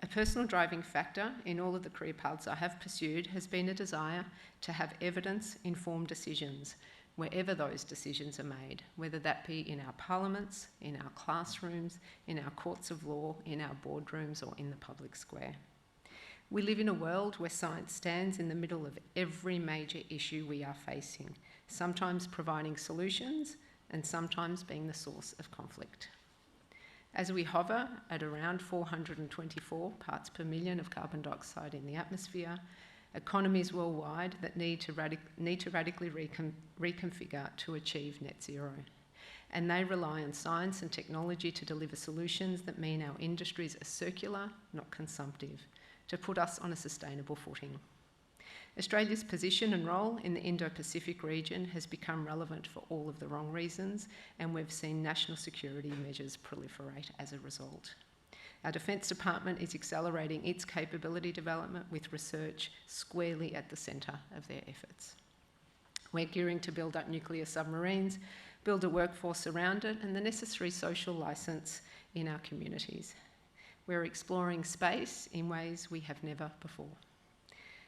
A personal driving factor in all of the career paths I have pursued has been a desire to have evidence-informed decisions wherever those decisions are made, whether that be in our parliaments, in our classrooms, in our courts of law, in our boardrooms, or in the public square. We live in a world where science stands in the middle of every major issue we are facing, sometimes providing solutions and sometimes being the source of conflict. As we hover at around 424 parts per million of carbon dioxide in the atmosphere, economies worldwide that need to radically reconfigure to achieve net zero. And they rely on science and technology to deliver solutions that mean our industries are circular, not consumptive, to put us on a sustainable footing. Australia's position and role in the Indo-Pacific region has become relevant for all of the wrong reasons, and we've seen national security measures proliferate as a result. Our Defence Department is accelerating its capability development with research squarely at the centre of their efforts. We're gearing to build up nuclear submarines, build a workforce around it, and the necessary social licence in our communities. We're exploring space in ways we have never before.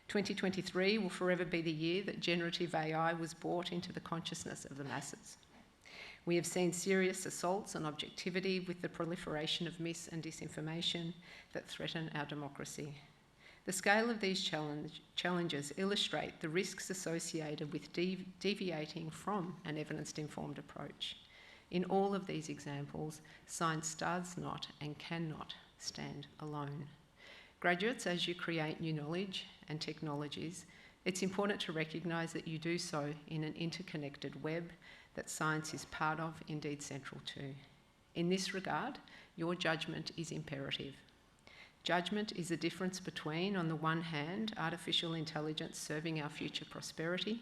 2023 will forever be the year that generative AI was brought into the consciousness of the masses. We have seen serious assaults on objectivity with the proliferation of mis- and disinformation that threaten our democracy. The scale of these challenges illustrate the risks associated with deviating from an evidence-informed approach. In all of these examples, science does not and cannot stand alone. Graduates, as you create new knowledge and technologies, it's important to recognise that you do so in an interconnected web that science is part of, indeed central to. In this regard, your judgment is imperative. Judgment is the difference between, on the one hand, artificial intelligence serving our future prosperity,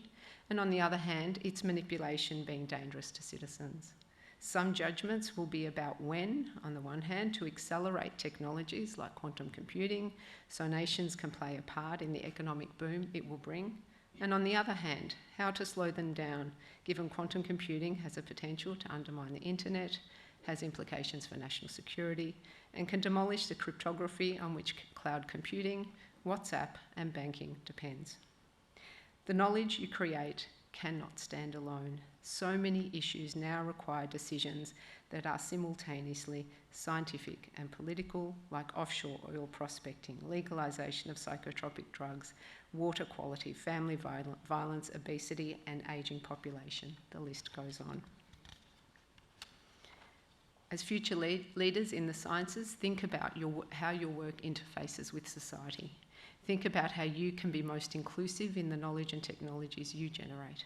and on the other hand, its manipulation being dangerous to citizens. Some judgments will be about when, on the one hand, to accelerate technologies like quantum computing so nations can play a part in the economic boom it will bring, and on the other hand, how to slow them down, given quantum computing has a potential to undermine the internet, has implications for national security, and can demolish the cryptography on which cloud computing, WhatsApp, and banking depends. The knowledge you create cannot stand alone. So many issues now require decisions that are simultaneously scientific and political, like offshore oil prospecting, legalisation of psychotropic drugs, water quality, family violence, obesity, and ageing population. The list goes on. As future leaders in the sciences, think about how your work interfaces with society. Think about how you can be most inclusive in the knowledge and technologies you generate.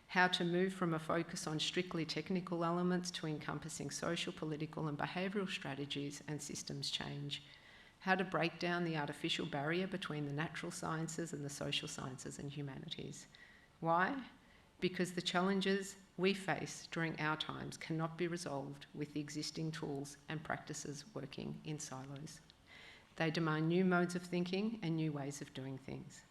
How to move from a focus on strictly technical elements to encompassing social, political, and behavioural strategies and systems change. How to break down the artificial barrier between the natural sciences and the social sciences and humanities. Why? Because the challenges we face during our times cannot be resolved with the existing tools and practices working in silos. They demand new modes of thinking and new ways of doing things.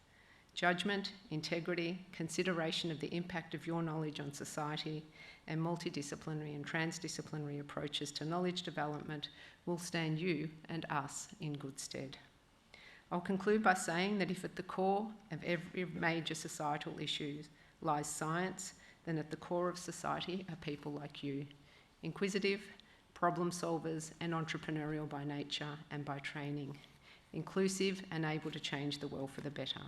Judgment, integrity, consideration of the impact of your knowledge on society, and multidisciplinary and transdisciplinary approaches to knowledge development will stand you and us in good stead. I'll conclude by saying that if at the core of every major societal issue lies science, then at the core of society are people like you, inquisitive, problem solvers, and entrepreneurial by nature and by training, inclusive and able to change the world for the better.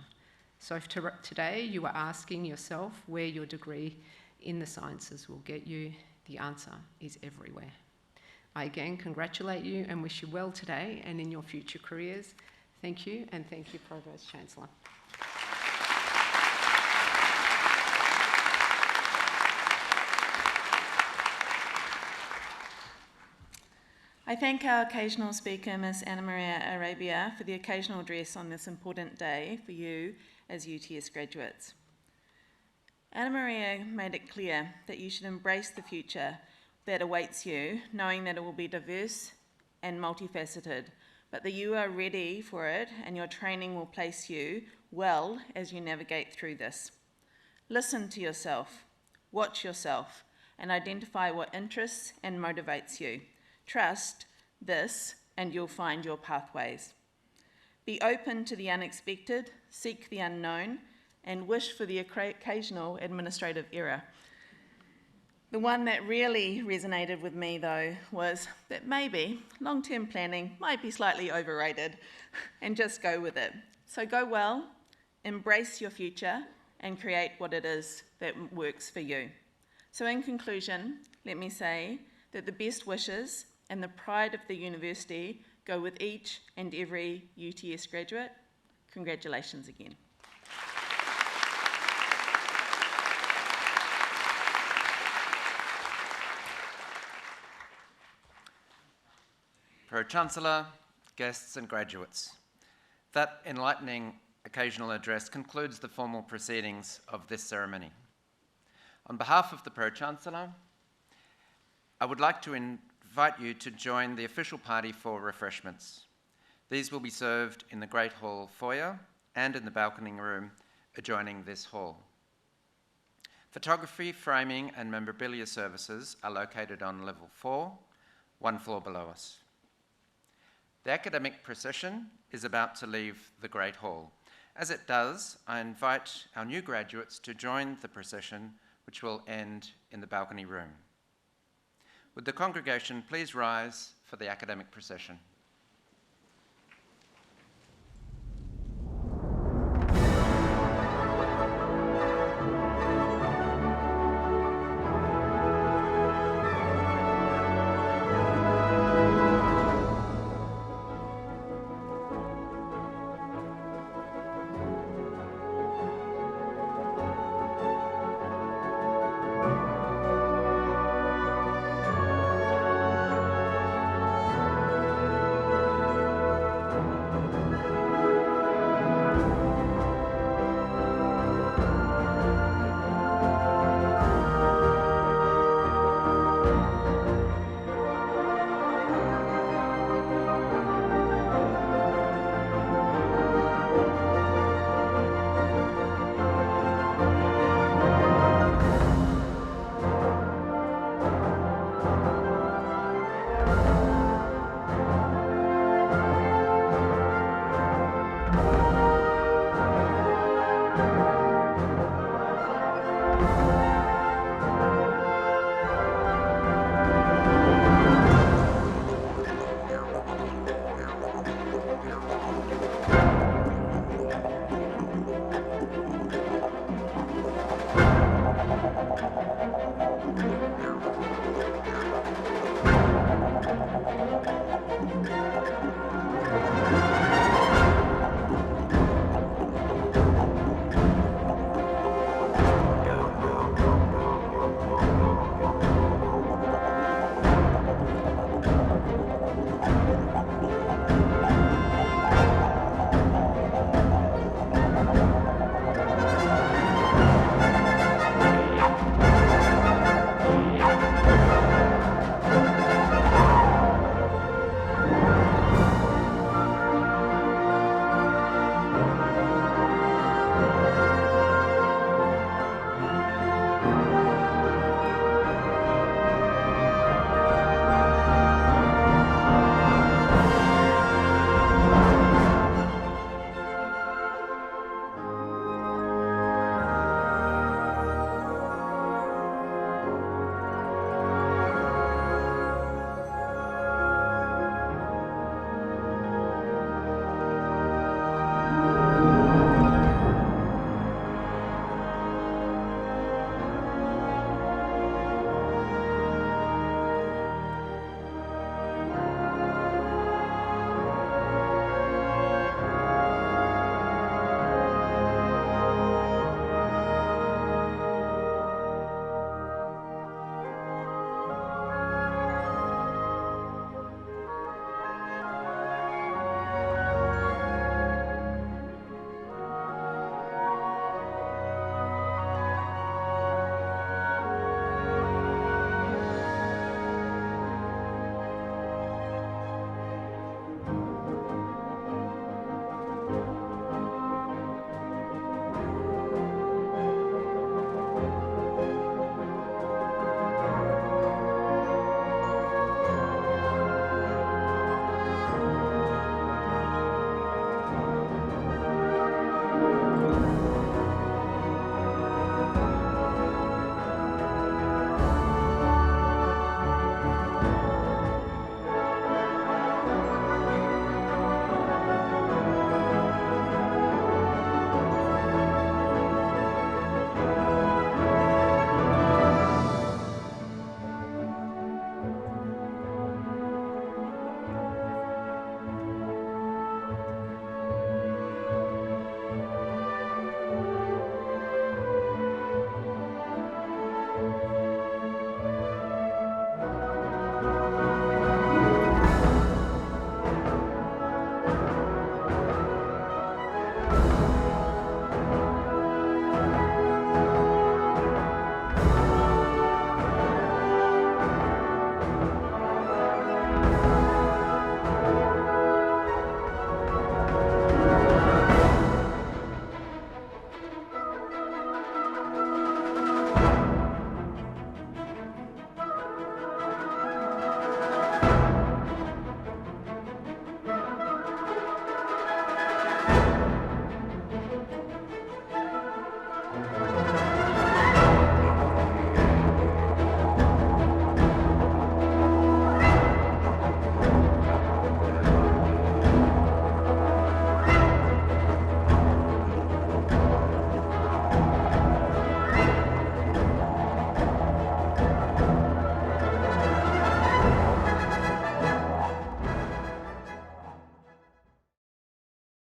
So if today you are asking yourself where your degree in the sciences will get you, the answer is everywhere. I again congratulate you and wish you well today and in your future careers. Thank you, and thank you, Provost Chancellor. I I thank our occasional speaker, Ms. Anna Maria Arabia, for the occasional address on this important day for you as UTS graduates. Anna Maria made it clear that you should embrace the future that awaits you, knowing that it will be diverse and multifaceted, but that you are ready for it and your training will place you well as you navigate through this. Listen to yourself, watch yourself, and identify what interests and motivates you. Trust this and you'll find your pathways. Be open to the unexpected, seek the unknown, and wish for the occasional administrative error. The one that really resonated with me, though, was that maybe long-term planning might be slightly overrated, and just go with it. So go well, embrace your future, and create what it is that works for you. So in conclusion, let me say that the best wishes and the pride of the university go with each and every UTS graduate. Congratulations again. Pro-Chancellor, guests and graduates, that enlightening occasional address concludes the formal proceedings of this ceremony. On behalf of the Pro-Chancellor, I would like to invite you to join the official party for refreshments. These will be served in the Great Hall foyer and in the balcony room adjoining this hall. Photography, framing and memorabilia services are located on level 4, one floor below us. The academic procession is about to leave the Great Hall. As it does, I invite our new graduates to join the procession, which will end in the balcony room. Would the congregation please rise for the academic procession?